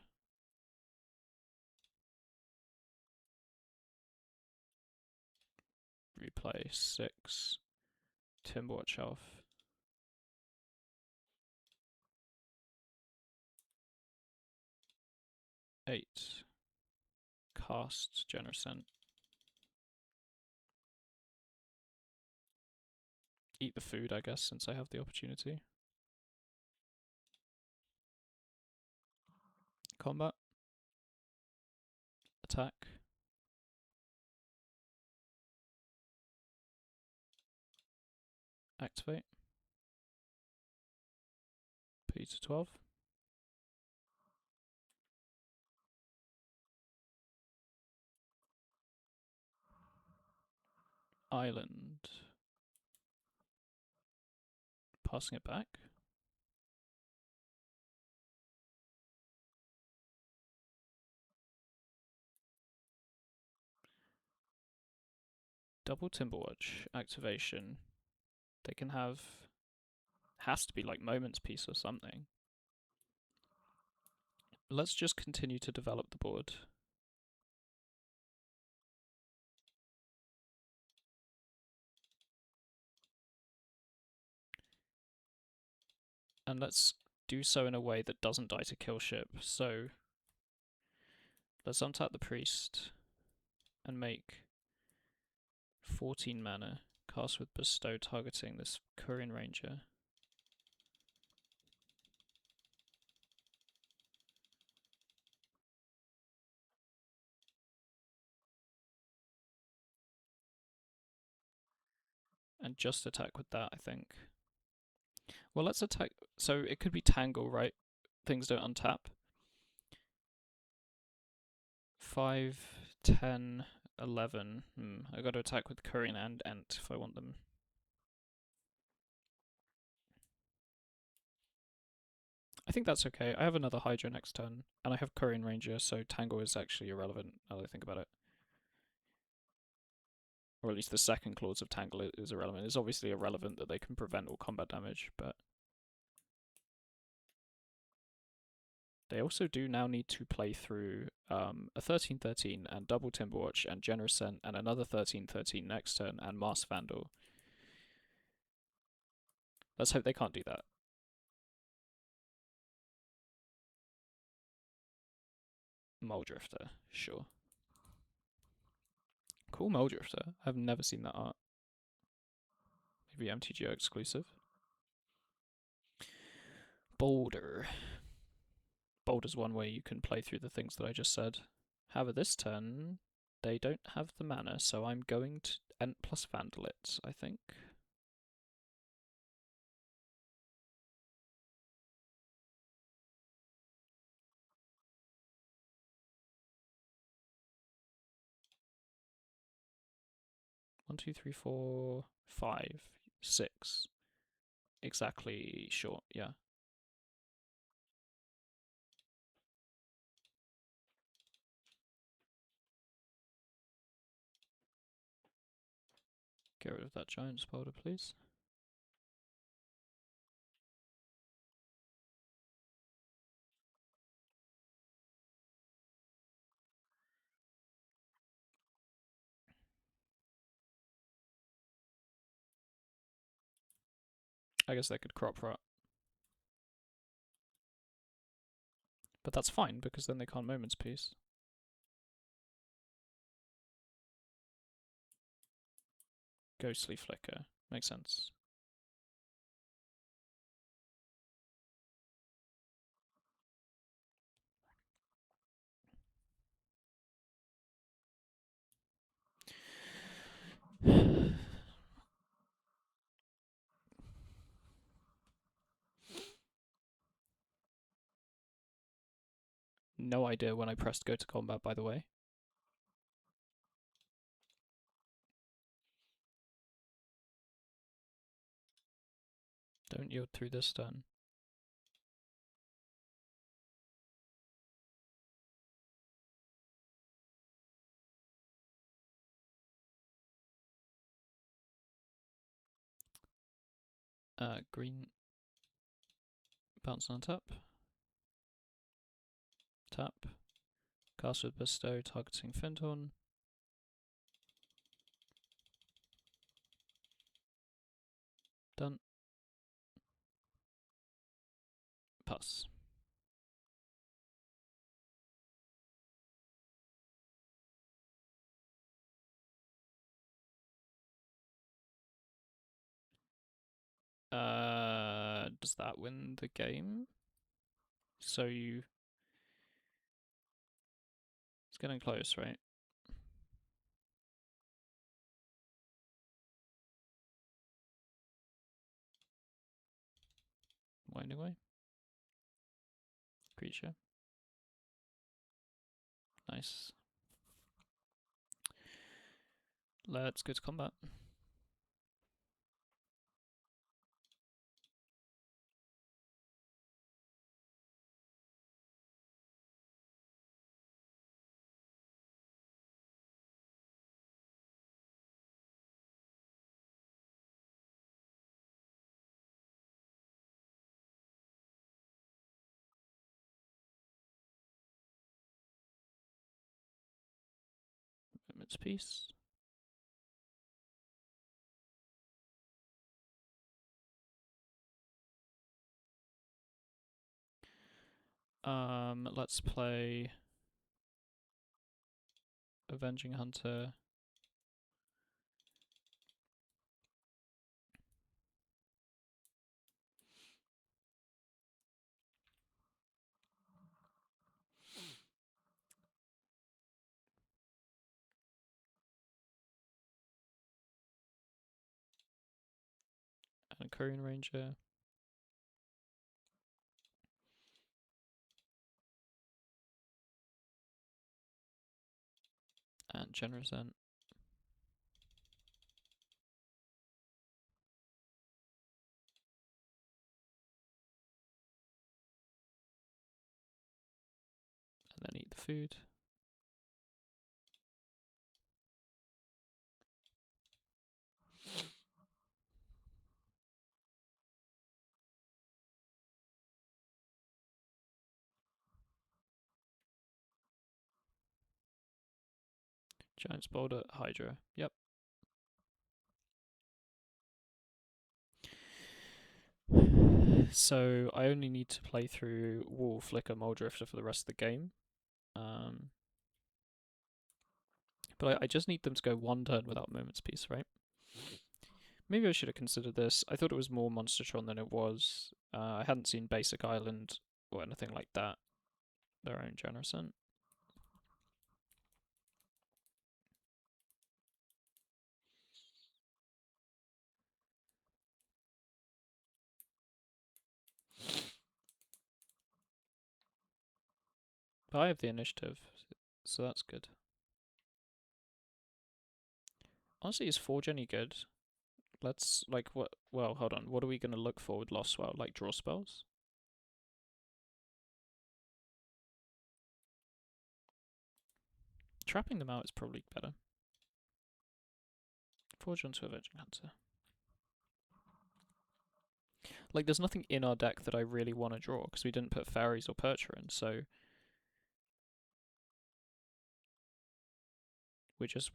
Speaker 1: Replay 6, Timberwatch Elf. 8, cast Generous Ent. Eat the food, I guess, since I have the opportunity. Combat. Attack. Activate. P to 12. Island. Passing it back. Double Timberwatch activation. They can have, has to be like Moment's Peace or something. Let's just continue to develop the board. And let's do so in a way that doesn't die to kill ship. So let's untap the Priest and make 14 mana, cast with Bestow targeting this Korean Ranger. and just attack with that, I think. Well, let's attack. So it could be Tangle, right? Things don't untap. 5, 10, 11. I got to attack with Korean and Ent if I want them. I think that's okay. I have another Hydra next turn, and I have Korean Ranger, so Tangle is actually irrelevant now that I think about it. Or at least the second clause of Tangle is irrelevant. It's obviously irrelevant that they can prevent all combat damage, but they also do now need to play through a 13-13 and double Timberwatch and Generous Scent and another 13-13 next turn and Masked Vandal. Let's hope they can't do that. Muldrifter, sure. Cool Muldrifter. I've never seen that art. Maybe MTGO exclusive. Boulder. Boulder's one way you can play through the things that I just said. However, this turn, they don't have the mana, so I'm going to Ent plus Vandal it, I think. One, two, three, four, 5, 6. Exactly short, yeah. Get rid of that giant spider, please. I guess they could crop rot. But that's fine, because then they can't Moment's Peace. Ghostly Flicker. Makes sense. No idea when I pressed go to combat, by the way. Don't yield through this turn. Green. Bounce on tap. Tap. Cast with Bestow, targeting Findhorn. Done. Pass. Does that win the game? So you... It's getting close, right? Winding Way. Creature. Nice. Let's go to combat. Moment's Peace. Let's play Avenging Hunter. And a Korean Ranger. And Generosent. And then eat the food. Giant Boulder, Hydra. Yep. So I only need to play through Wall, Flicker, Muldrifter for the rest of the game. But I just need them to go one turn without Moment's Peace, right? Maybe I should have considered this. I thought it was more Monstertron than it was. I hadn't seen Basic Island or anything like that. Their own Generosent. But I have the initiative, so that's good. Honestly, is Forge any good? Let's, like, what? Well, hold on. What are we going to look for with Lost Swell? Like, draw spells? Trapping them out is probably better. Forge onto Avenging Hunter. Like, there's nothing in our deck that I really want to draw, because we didn't put Fairies or Percher in, so...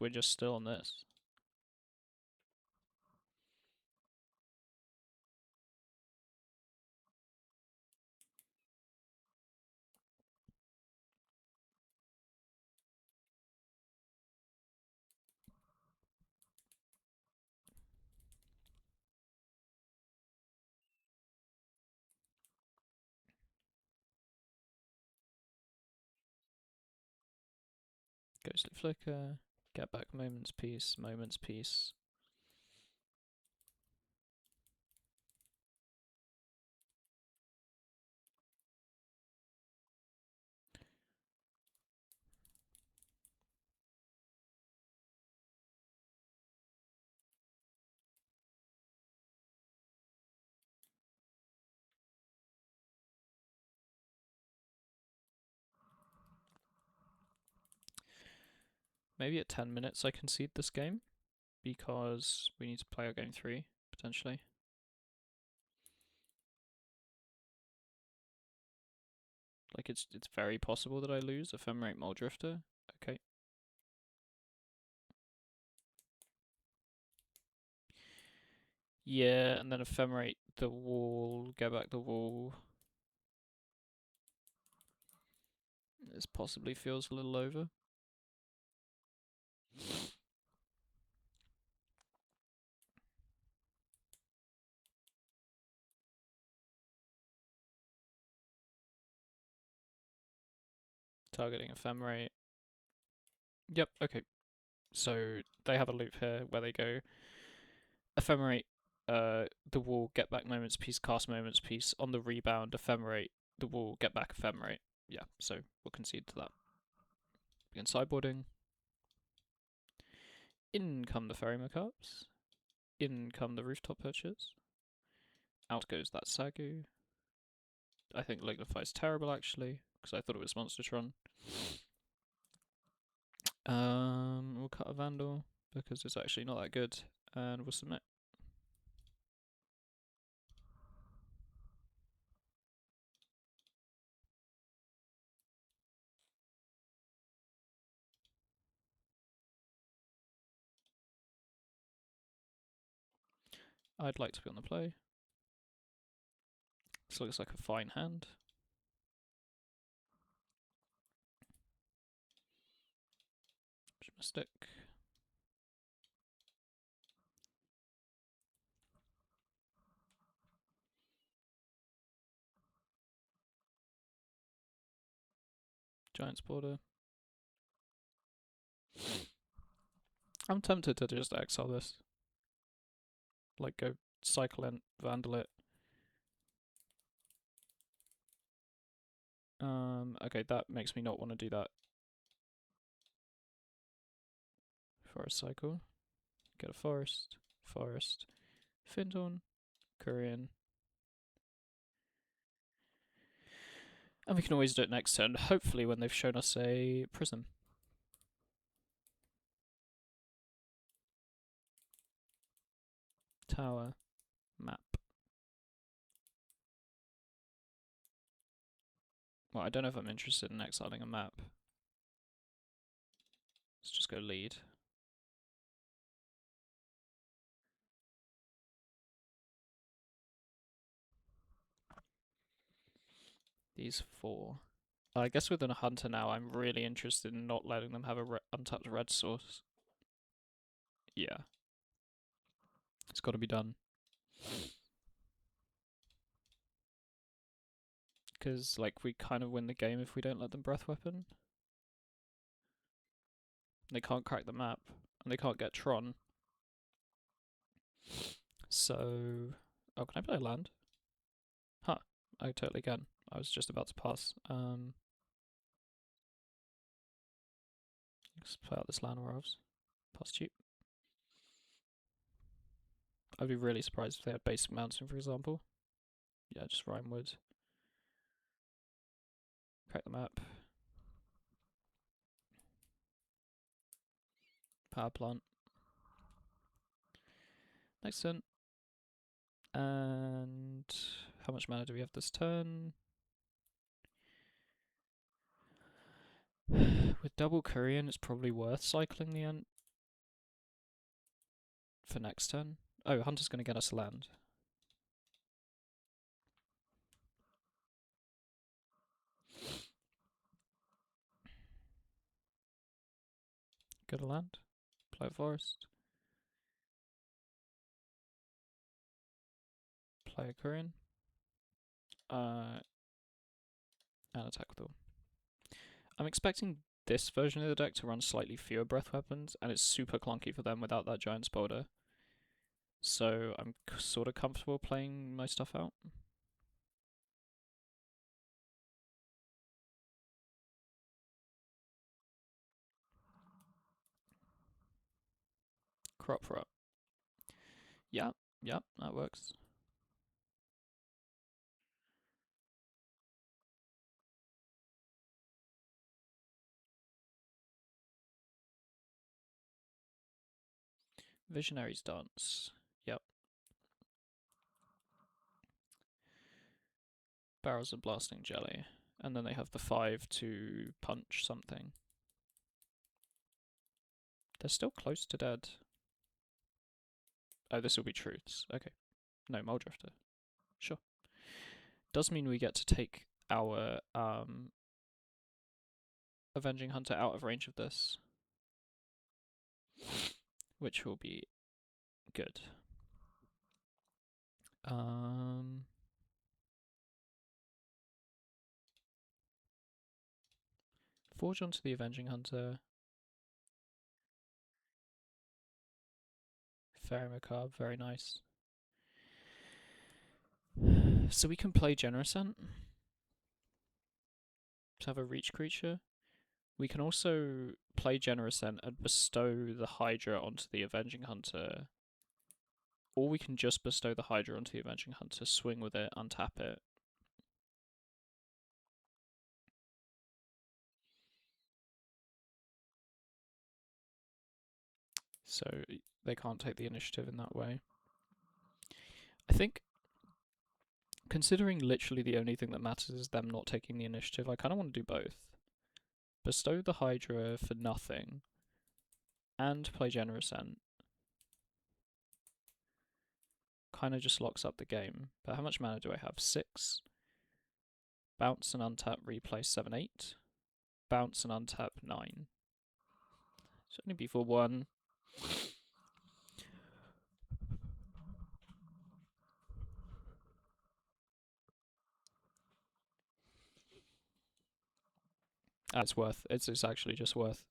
Speaker 1: We're just still on this. Ghostly Flicker, get back Moment's Peace, Moment's Peace. Maybe at 10 minutes I concede this game, because we need to play our game 3, potentially. Like, it's very possible that I lose. Ephemerate Muldrifter. Okay. Yeah, and then Ephemerate the wall, get back the wall. This possibly feels a little over. Targeting Ephemerate. Yep, okay. So they have a loop here where they go Ephemerate the wall, get back Moment's Peace, cast Moment's Peace. On the rebound, Ephemerate the wall, get back Ephemerate. Yeah, so we'll concede to that. Begin sideboarding. In come the Ferry Macaques. In come the Rooftop Perchers. Out goes that Sagu. I think Lignify's terrible, actually, because I thought it was Monstertron. We'll cut a Vandal, because it's actually not that good, and we'll submit. I'd like to be on the play. This looks like a fine hand. Stick. Giant's Border. I'm tempted to just exile this. Like, go cycle in, vandal it. Okay, that makes me not want to do that. Forest cycle. Get a forest. Forest. Findorn. Korean. And we can always do it next turn, hopefully when they've shown us a prism. Tower. Map. Well, I don't know if I'm interested in exiling a map. Let's just go lead. These 4. I guess within a hunter now, I'm really interested in not letting them have a untouched red source. Yeah. It's got to be done. Because, like, we kind of win the game if we don't let them breath weapon. They can't crack the map, and they can't get Tron. So... Oh, can I play a land? Huh. I totally can. I was just about to pass. Let's play out this land Wolves. Pass cheap. I'd be really surprised if they had Basic Mountain, for example. Yeah, just Rhymewood. Crack the map. Power plant. Next turn. And how much mana do we have this turn? With double Korean, it's probably worth cycling the end for next turn. Oh, Hunter's going to get us land. Get a land. Play a forest. Play a Korean. And attack with all. I'm expecting this version of the deck to run slightly fewer breath weapons, and it's super clunky for them without that giant spolder. So I'm sort of comfortable playing my stuff out. Crop rot. Yeah, that works. Visionary's Dance. Yep. Barrels of Blasting Jelly. And then they have the 5 to punch something. They're still close to dead. Oh, this will be Truths. Okay. No, Muldrifter. Sure. Does mean we get to take our Avenging Hunter out of range of this. Which will be good. Forge onto the Avenging Hunter. Fairy Macabre, very nice. So we can play Generosent to have a reach creature. We can also play Generosent and bestow the Hydra onto the Avenging Hunter. Or we can just bestow the Hydra onto the Avenging Hunter, swing with it, untap it. So they can't take the initiative in that way. I think, considering literally the only thing that matters is them not taking the initiative, I kind of want to do both. Bestow the Hydra for nothing, and play Generosent. Kind of just locks up the game. But how much mana do I have? 6. Bounce and untap, replay 7/8. Bounce and untap 9. Should only be for 1. It's worth. It's actually just worth.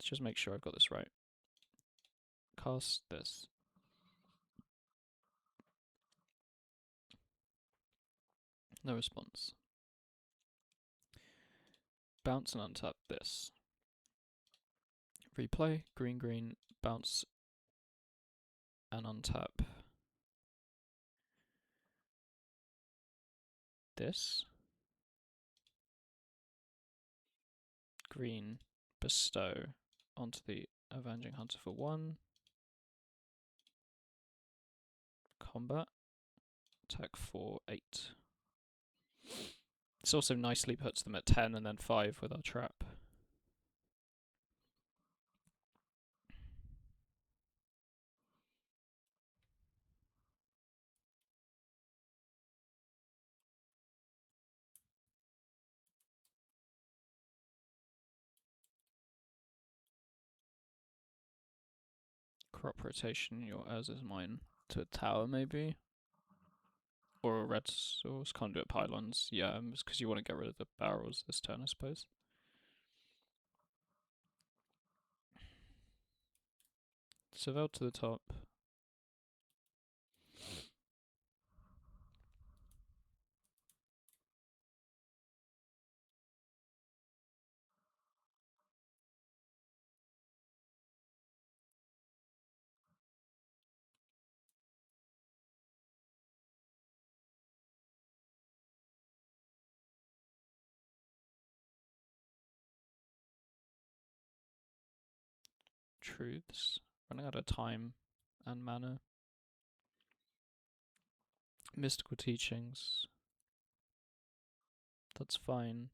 Speaker 1: Let's just make sure I've got this right. Cast this. No response. Bounce and untap this. Replay, green, green, bounce and untap this. Green, bestow onto the Avenging Hunter for 1. Combat. Attack for 8. This also nicely puts them at 10 and then 5 with our trap. Crop rotation, your as is mine to a tower maybe. Or a red source, conduit pylons. Yeah, it's because you want to get rid of the barrels this turn, I suppose. Seville to the top. Truths. Running out of time and mana. Mystical teachings. That's fine.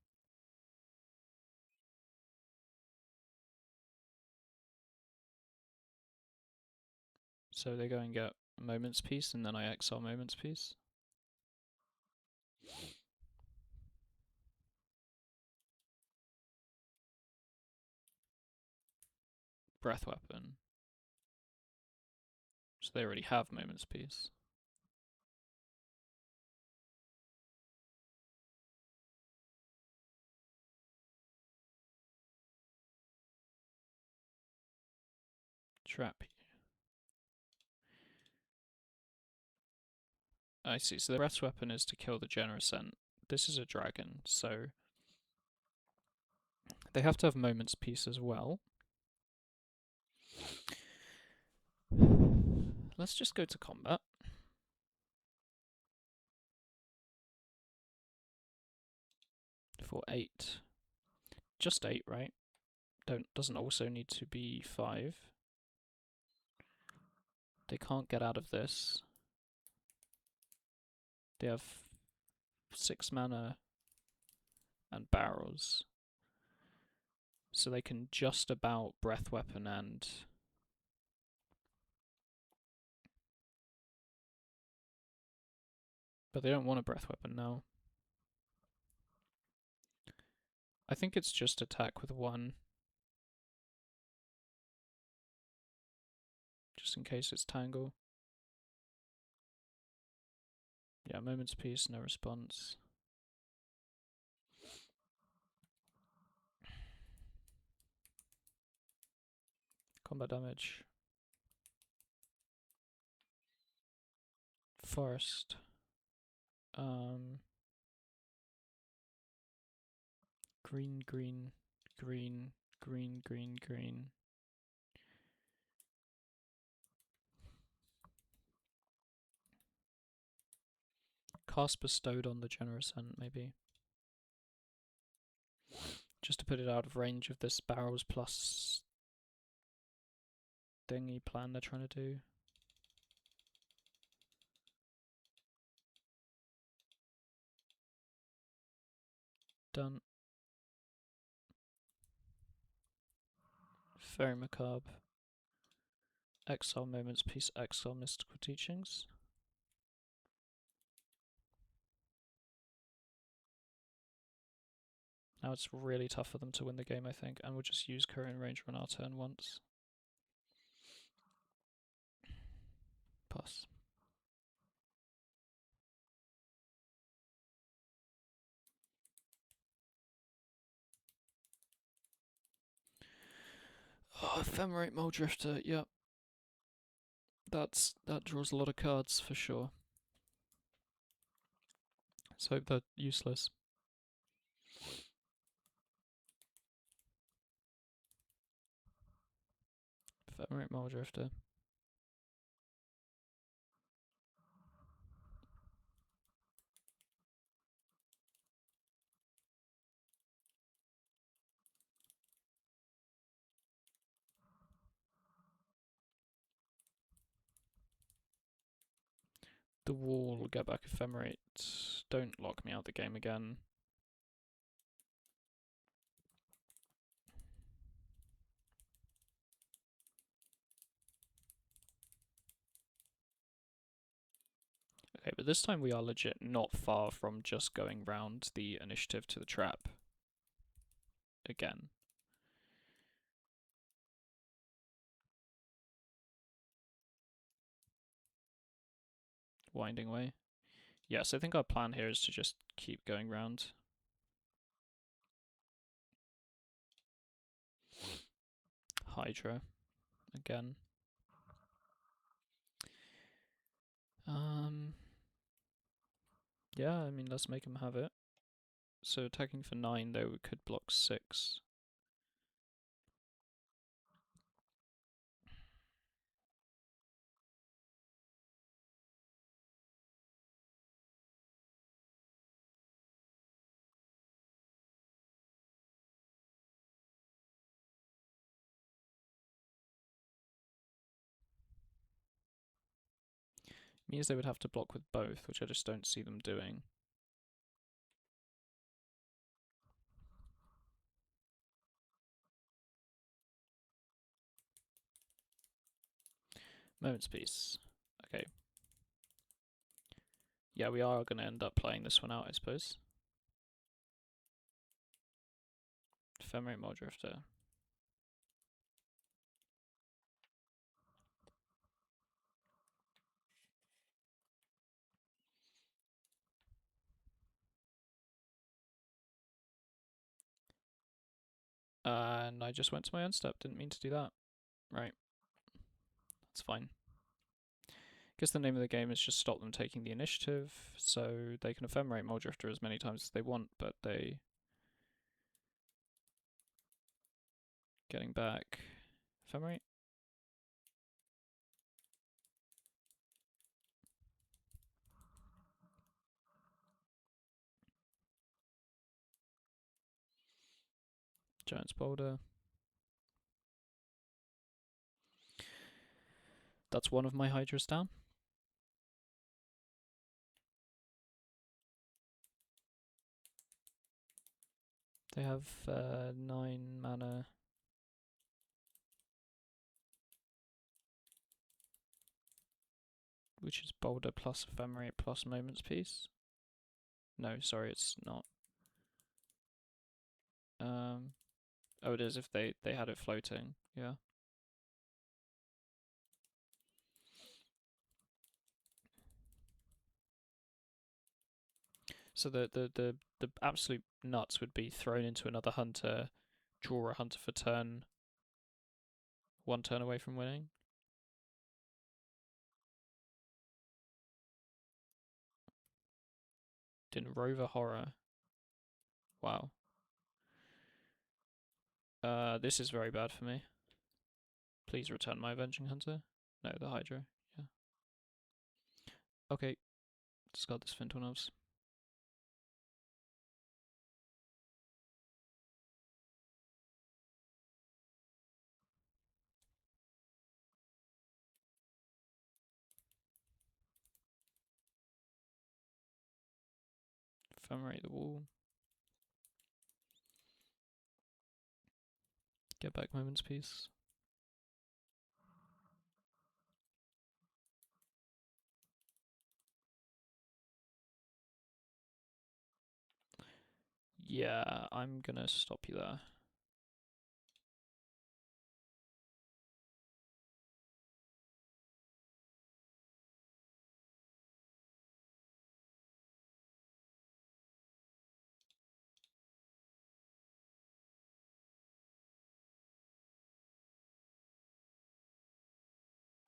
Speaker 1: So they go and get Moment's Peace, and then I exile Moment's Peace. Breath Weapon. So they already have Moment's Peace. Trap you. I see, so the Breath Weapon is to kill the Generoscent. This is a dragon, so they have to have Moment's Peace as well. Let's just go to combat. For 8. Just 8, right? Doesn't also need to be 5. They can't get out of this. They have 6 mana and barrels. So they can just about Breath Weapon and... But they don't want a Breath Weapon now. I think it's just attack with 1. Just in case it's Tangle. Yeah, Moment's Peace, no response. Combat damage. Forest. Green, green, green, green, green, green. Cast bestowed on the Generoscent, maybe. Just to put it out of range of this barrels plus thingy plan they're trying to do. Done. Very macabre. Exile Moment's Peace, exile Mystical Teachings. Now it's really tough for them to win the game, I think, and we'll just use Korean Ranger on our turn once. Pass. Oh, Ephemerate Muldrifter, yep. That draws a lot of cards for sure. Let's hope they're useless. Ephemerate Muldrifter. The wall, get back Ephemerate. Don't lock me out the game again. Okay, but this time we are legit not far from just going round the initiative to the trap again. Winding way. Yes, I think our plan here is to just keep going round. Hydra again. Yeah, I mean, let's make him have it. So attacking for 9, though, we could block 6. Means they would have to block with both, which I just don't see them doing. Moment's Peace. Okay. Yeah, we are going to end up playing this one out, I suppose. Ephemerate Muldrifter. And I just went to my end step, didn't mean to do that. Right. That's fine. Guess the name of the game is just stop them taking the initiative, so they can Ephemerate Muldrifter as many times as they want, but they... Getting back... Ephemerate? Giant's Boulder. That's one of my Hydras down. They have 9 mana. Which is Boulder plus Ephemerate plus Moment's Peace. No, sorry, it's not. Oh, it is if they had it floating, yeah. So the absolute nuts would be thrown into another hunter, draw a hunter for turn, 1 turn away from winning. Didn't Rover Horror. Wow. This is very bad for me. Please return my Avenging Hunter. No, the Hydra. Yeah. Okay. Discard this Fintonals. Ephemerate the wall. Get back Moment's Peace. Yeah, I'm gonna stop you there.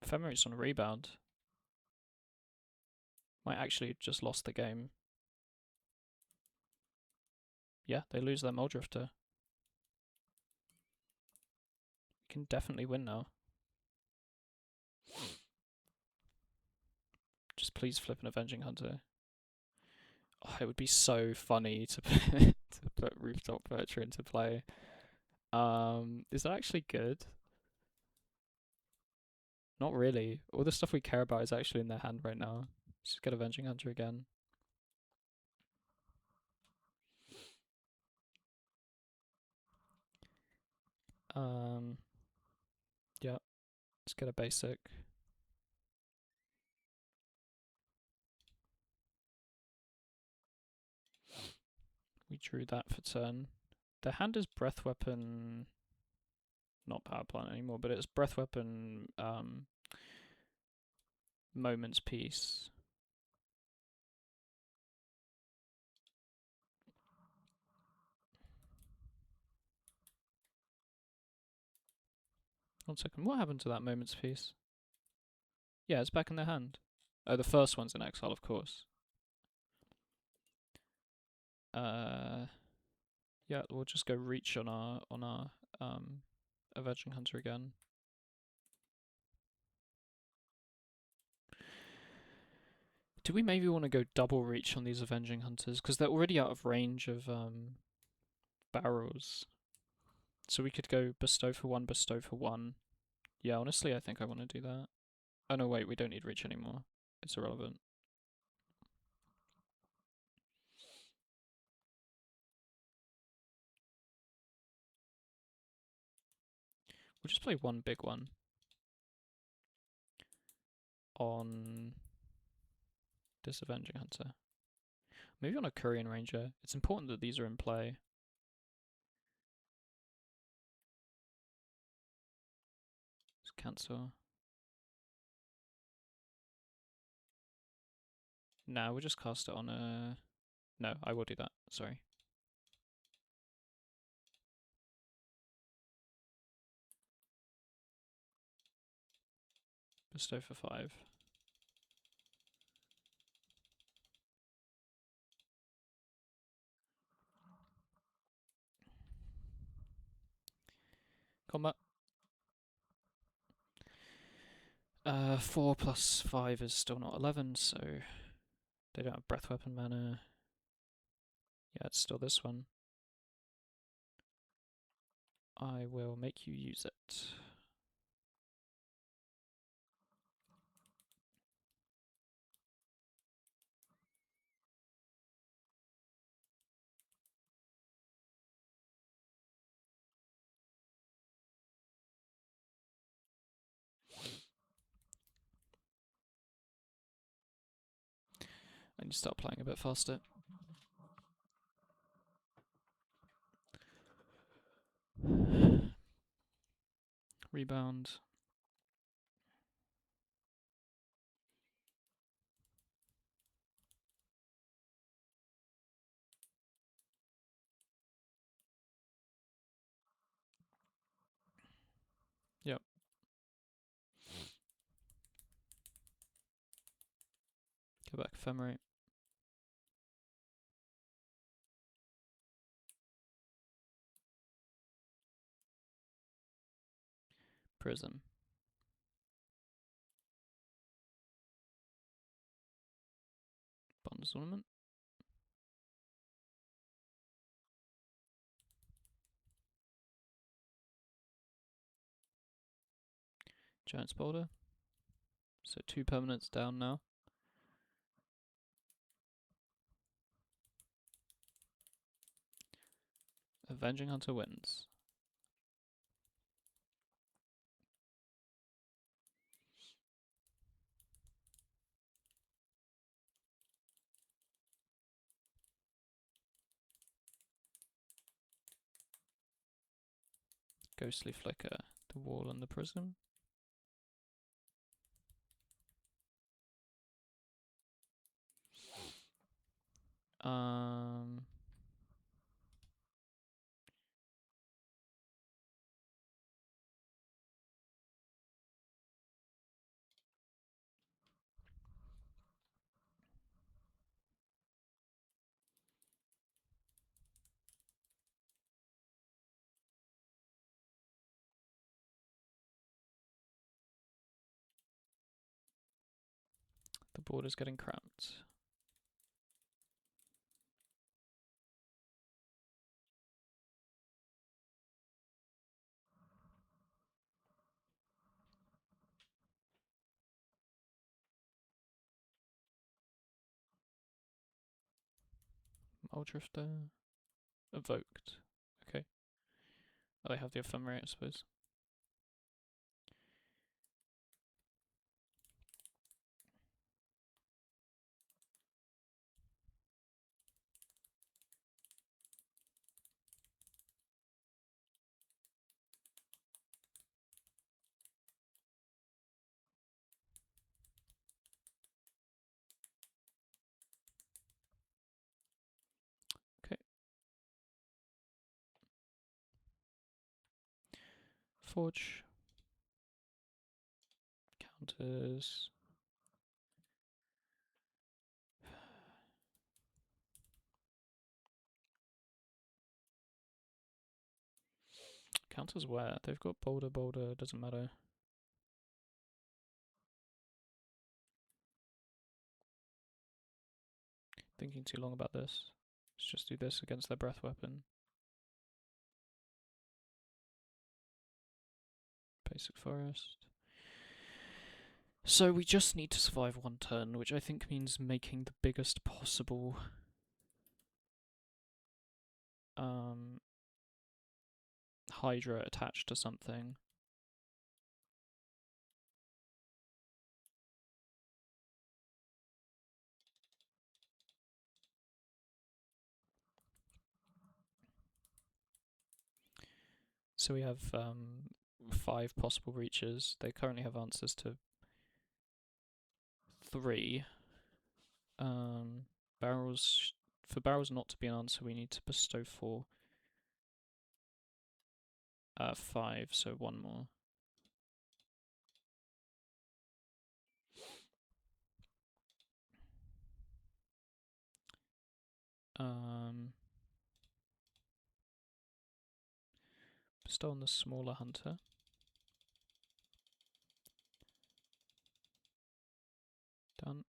Speaker 1: Ephemer's on a rebound. Might actually just lost the game. Yeah, they lose their Muldrifter. Can definitely win now. Just please flip an Avenging Hunter. Oh, it would be so funny to put Rooftop Percher into play. Is that actually good? Not really. All the stuff we care about is actually in their hand right now. Let's just get Avenging Hunter again. Yeah, let's get a basic. We drew that for turn. Their hand is Breath Weapon, not Power Plant anymore, but it's Breath Weapon, Moment's Peace. One second, what happened to that Moment's Peace? Yeah, it's back in their hand. Oh, the first one's in exile, of course. Yeah, we'll just go reach on our Avenging Hunter again. Do we maybe want to go double reach on these Avenging Hunters? Because they're already out of range of barrels. So we could go bestow for one, bestow for one. Yeah, honestly, I think I want to do that. Oh no, wait, we don't need reach anymore. It's irrelevant. We'll just play one big one on this Avenging Hunter. Maybe on a Korean Ranger. It's important that these are in play. Let's cancel. No, we'll just cast it on a... No, I will do that. Sorry. Bestow for 5. Combat. 4 plus 5 is still not 11, so they don't have Breath Weapon mana. Yeah, it's still this one. I will make you use it. I need to start playing a bit faster. Rebound. Yep. Go back Ephemerate. Prism. Bond's Ornament. Giant's Boulder. So 2 permanents down now. Avenging Hunter wins. Ghostly Flicker, the wall and the prism. sideboard is getting cramped. Muldrifter. Evoked. Okay. Oh, they have the ephemerate, I suppose. Okay. Forge. Counters. Counters where? They've got boulder, doesn't matter. Thinking too long about this. Let's just do this against their breath weapon. Basic forest. So we just need to survive one turn, which I think means making the biggest possible Hydra attached to something. So we have 5 possible reaches. They currently have answers to 3. Barrels. For barrels not to be an answer, we need to bestow 4. 5, so 1 more. Bestow on the smaller hunter. Done.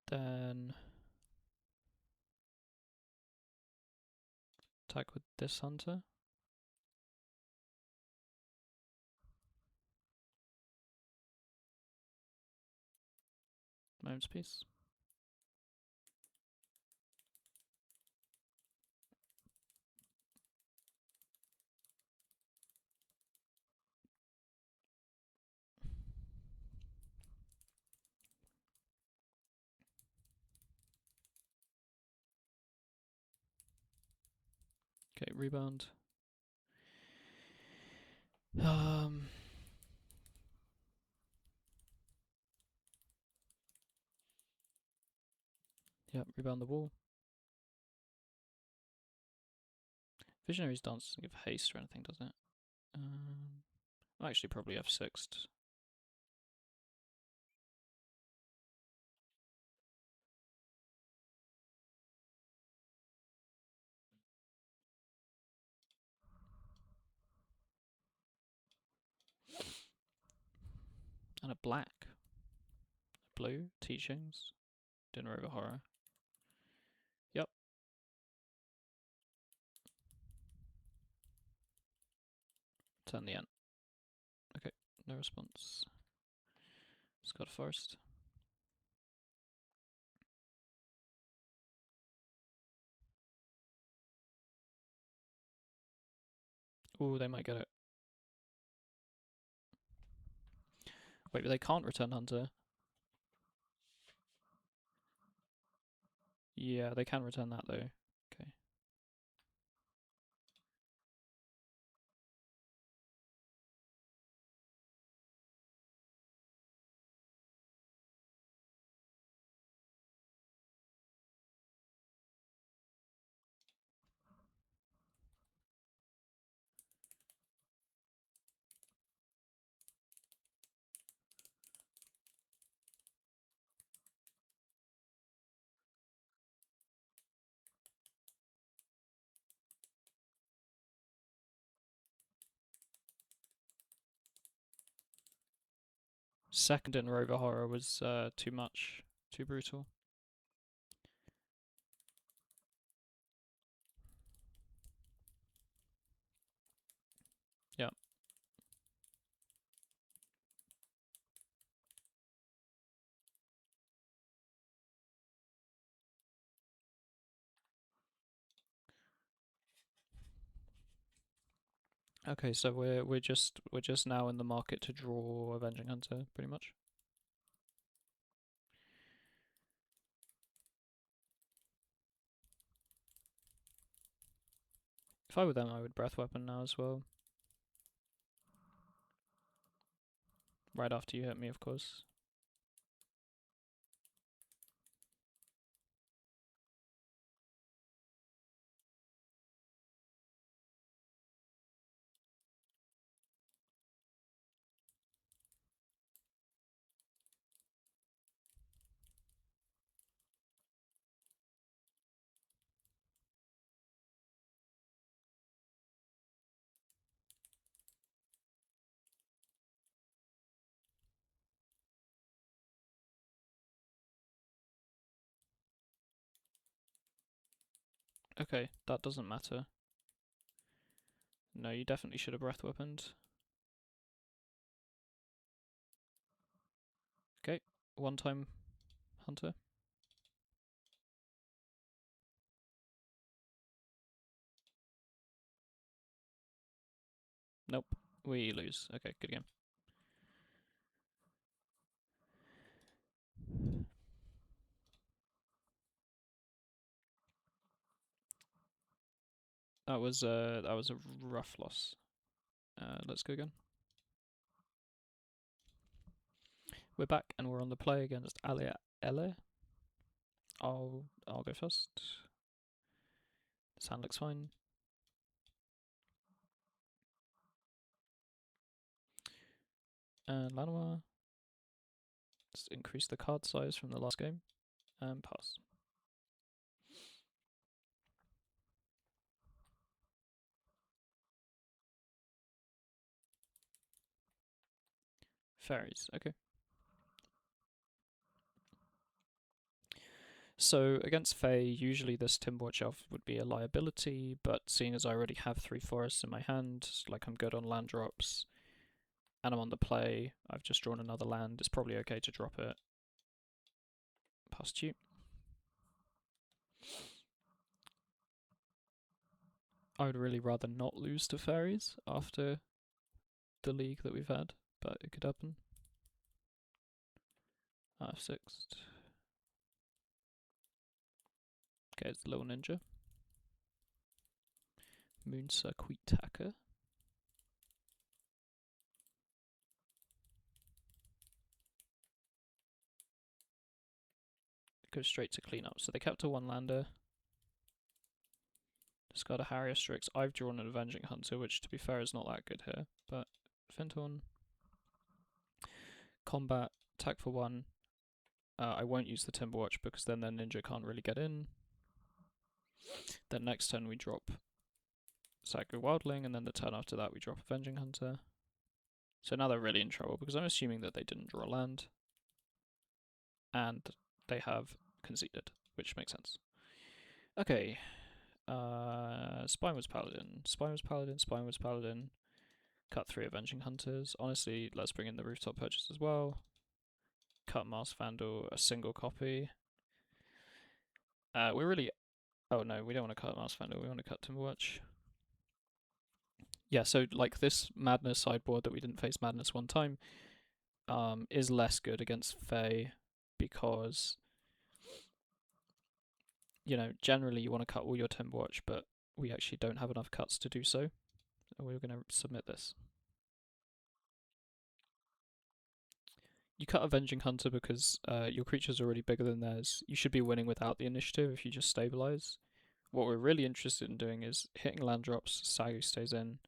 Speaker 1: Then attack with this hunter. Moment's peace. Okay, rebound. Yep, rebound the wall. Visionary's Dance doesn't give haste or anything, does it? Actually, probably F6'd. And a black. Blue, teachings. Dinner over horror. Yep. Turn the end. Okay, no response. Scott Forest. Ooh, they might get it. Wait, but they can't return Hunter. Yeah, they can return that though. Okay. Second in Rover Horror was too much, too brutal. Yeah. Okay, so we're just now in the market to draw Avenging Hunter, pretty much. If I were them, I would Breath Weapon now as well. Right after you hit me, of course. Okay, that doesn't matter. No, you definitely should have Breath Weaponed. Okay, one-time Hunter. Nope, we lose. Okay, good game. That was a rough loss. Let's go again. We're back and we're on the play against Alia Elle. I'll go first. This hand looks fine. And Lanois. Let's increase the card size from the last game. And pass. Fairies, okay. So against Fae, usually this Timberwatch Elf would be a liability, but seeing as I already have 3 forests in my hand, like I'm good on land drops, and I'm on the play, I've just drawn another land, it's probably okay to drop it. Past you. I would really rather not lose to fairies after the league that we've had, but it could happen. I've sixed. Okay, it's the little ninja. Moon Circuit Tacker. Goes straight to clean up. So they kept a one lander. Discard a Harrier Strix. I've drawn an Avenging Hunter, which to be fair is not that good here. But Fintorn. Combat, attack for 1. I won't use the Timberwatch because then their ninja can't really get in. Then next turn we drop Sacred Wildling, and then the turn after that we drop Avenging Hunter. So now they're really in trouble because I'm assuming that they didn't draw land. And they have conceded, which makes sense. Okay. Spineward's Paladin. Spineward's Paladin, Spineward's Paladin. Cut 3 Avenging Hunters. Honestly, let's bring in the Rooftop Purchase as well. Cut Mars Vandal, a single copy. We're really... Oh no, we don't want to cut Mars Vandal, we want to cut Timberwatch. Yeah, so like this Madness sideboard that we didn't face Madness one time is less good against Fae because, you know, generally you want to cut all your Timberwatch, but we actually don't have enough cuts to do so. So we're going to submit this. You cut Avenging Hunter because your creature's already bigger than theirs. You should be winning without the initiative if you just stabilize. What we're really interested in doing is hitting land drops, Sagu stays in,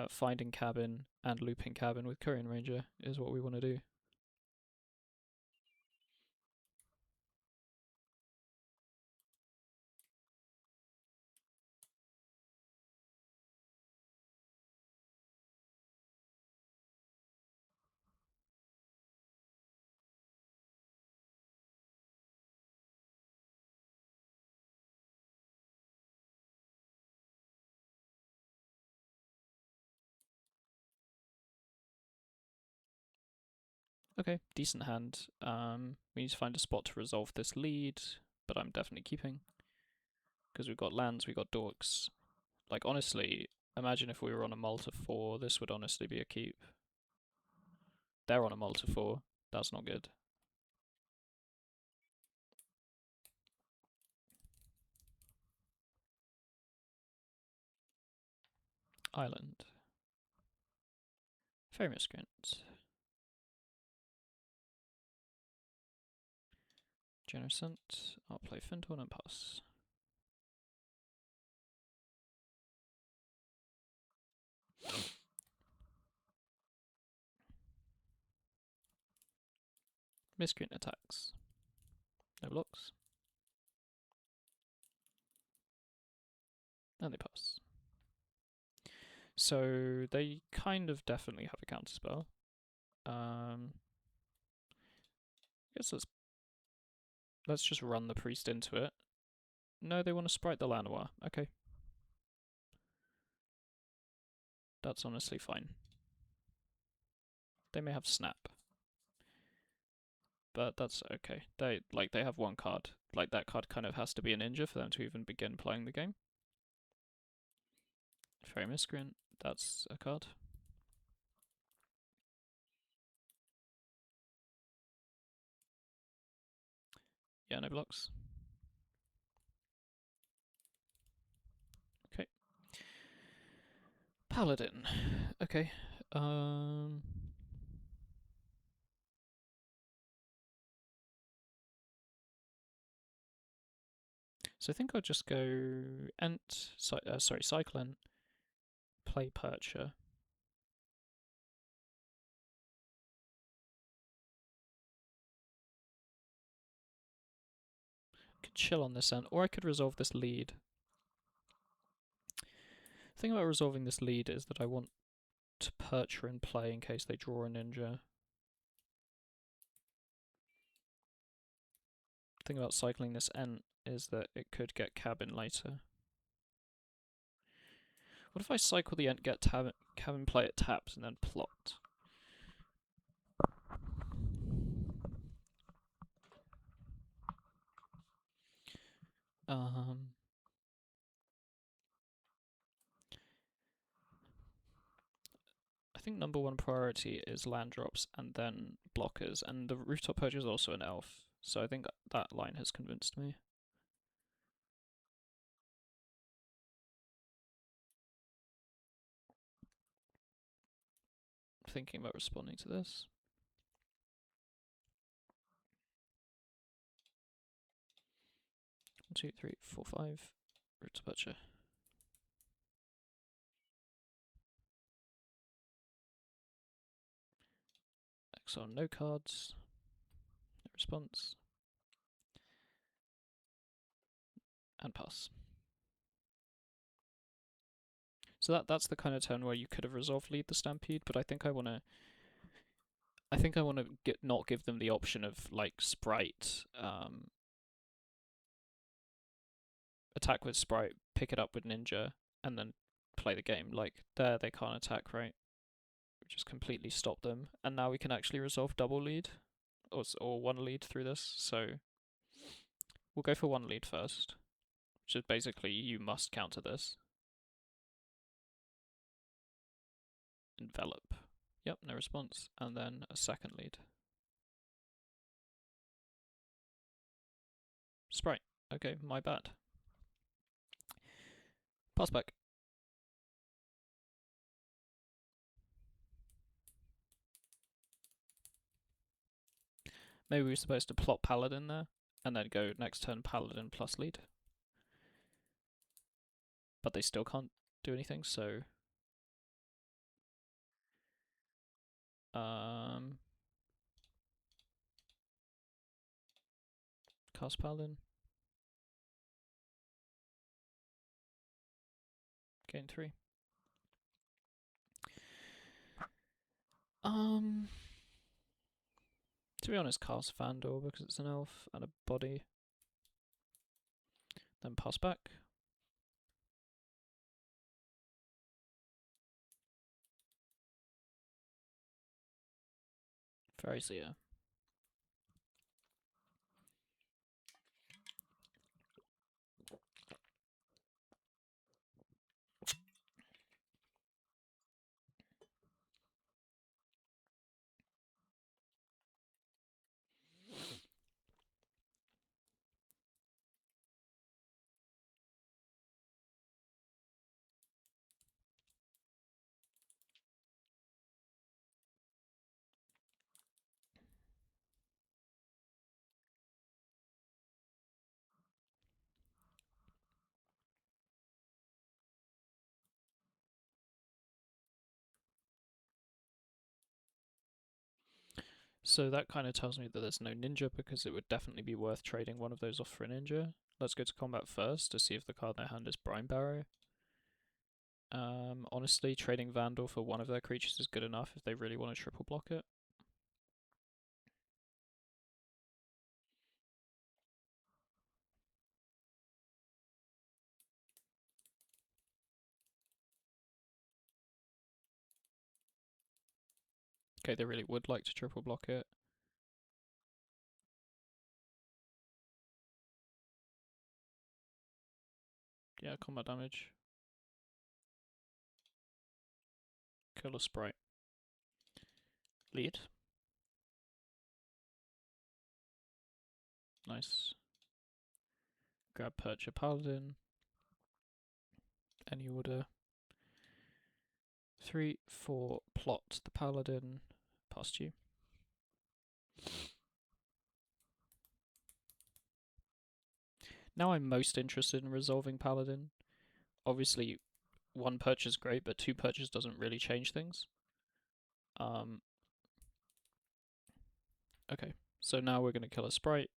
Speaker 1: finding cabin, and looping cabin with Korean Ranger is what we want to do. Okay, decent hand. We need to find a spot to resolve this lead, but I'm definitely keeping. Because we've got lands, we've got dorks. Like, honestly, imagine if we were on a multi 4, this would honestly be a keep. They're on a multi 4, that's not good. Island. Very miscreant. Generosant. I'll play Fintorn and pass. Miscreant attacks. No blocks. And they pass. So they kind of definitely have a counterspell. I guess let's just run the priest into it. No, they want to sprite the Lanois. Okay. That's honestly fine. They may have snap. But that's okay. They have one card. Like, that card kind of has to be a ninja for them to even begin playing the game. Fairy Miscreant, that's a card. Yeah, no blocks. Okay. Paladin. Okay. So I think I'll just go Cyclone, play Percher. Could chill on this end, or I could resolve this lead. The thing about resolving this lead is that I want to Percher in play in case they draw a ninja. The thing about cycling this Ent is that it could get cabin later. What if I cycle the Ent, get cabin, play it taps, and then plot? I think number one priority is land drops and then blockers, and the Rooftop Perch is also an elf, so I think that line has convinced me. Thinking about responding to this. One, two, three, four, five. Rooftop Percher. Exile no cards. No response. And pass. So that's the kind of turn where you could have resolved lead the Stampede, but I think I wanna not give them the option of like Sprite, attack with Sprite, pick it up with Ninja, and then play the game. Like, there they can't attack, right? We just completely stop them, and now we can actually resolve double lead, or one lead through this, so we'll go for one lead first, which is basically you must counter this. Envelop. Yep, no response. And then a second lead. Sprite. Okay, my bad. Pass back. Maybe we were supposed to plot Paladin there, and then go next turn Paladin plus lead. But they still can't do anything, so... cast Paladin. Gain 3. To be honest, cast Vandal because it's an elf and a body. Then pass back. Very Seer. So that kind of tells me that there's no ninja, because it would definitely be worth trading one of those off for a ninja. Let's go to combat first to see if the card in their hand is Brine Barrow. Honestly, trading Vandal for one of their creatures is good enough if they really want to triple block it. Okay, they really would like to triple block it. Yeah, combat damage. Kill a sprite. Lead. Nice. Grab Perch a Paladin. Any order. 3, 4, plot the Paladin. Past you. Now I'm most interested in resolving Paladin. Obviously, one Perch is great, but two Perches doesn't really change things. Okay, so now we're going to kill a sprite.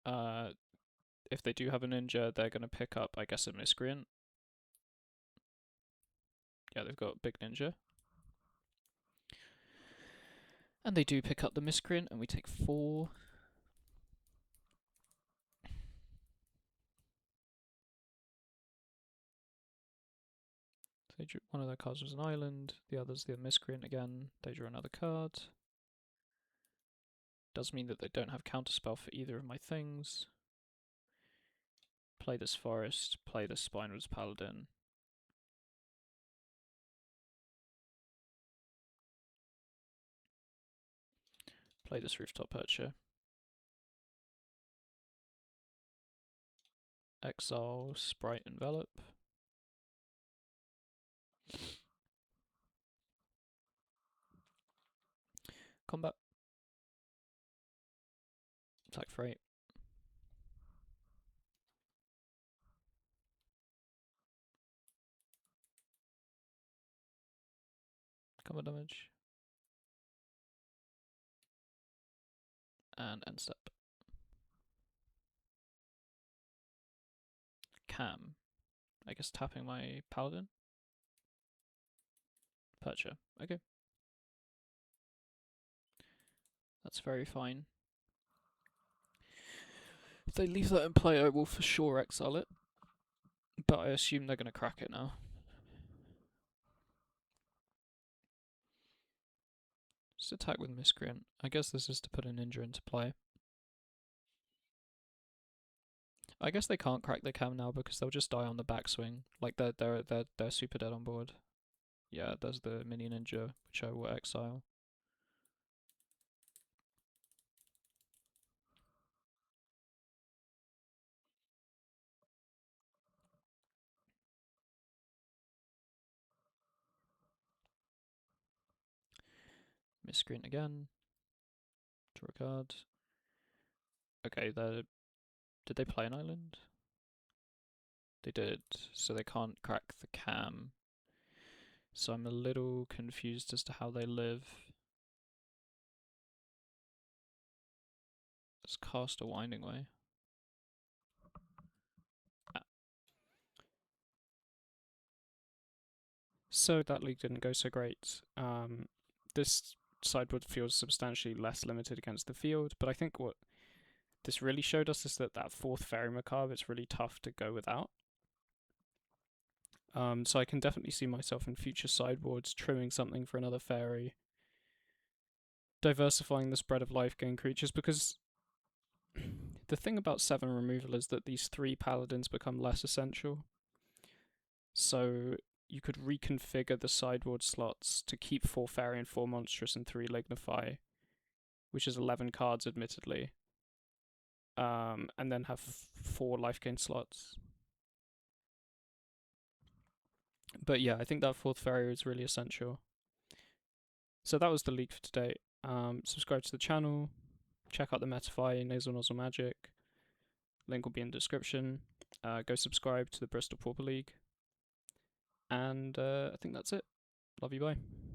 Speaker 1: If they do have a ninja, they're going to pick up, I guess, a miscreant. Yeah, they've got a big ninja. And they do pick up the miscreant, and we take 4. They drew, one of their cards was an island, the other's the miscreant again. They drew another card. Does mean that they don't have counterspell for either of my things. Play this forest, play this Spineless Paladin. Play this Rooftop Percher. Exile, Sprite, Envelop. Combat. Attack for 8. Combat damage. And end step. Cam. I guess tapping my Paladin. Percher. Okay. That's very fine. If they leave that in play, I will for sure exile it. But I assume they're going to crack it now. Just attack with Miscreant. I guess this is to put a ninja into play. I guess they can't crack the cam now because they'll just die on the backswing. Like they're super dead on board. Yeah, there's the mini ninja, which I will exile. Miscreant again. Draw a card. Okay, did they play an island? They did, so they can't crack the cam. So I'm a little confused as to how they live. Let's cast a Winding Way.
Speaker 2: So that league didn't go so great. This sideboard feels substantially less limited against the field, but I think what this really showed us is that 4th Fairy Macabre is really tough to go without. So I can definitely see myself in future sideboards trimming something for another fairy, diversifying the spread of life gain creatures, because the thing about 7 removal is that these 3 paladins become less essential. So you could reconfigure the sideboard slots to keep 4 fairy and 4 monstrous and 3 lignify, which is 11 cards admittedly, and then have 4 life gain slots. But yeah, I think that 4th fairy is really essential. So that was the leak for today. Subscribe to the channel, check out the Metafy Nasal Nozzle Magic. Link will be in the description. Go subscribe to the Bristol Pauper League. And I think that's it. Love you, bye.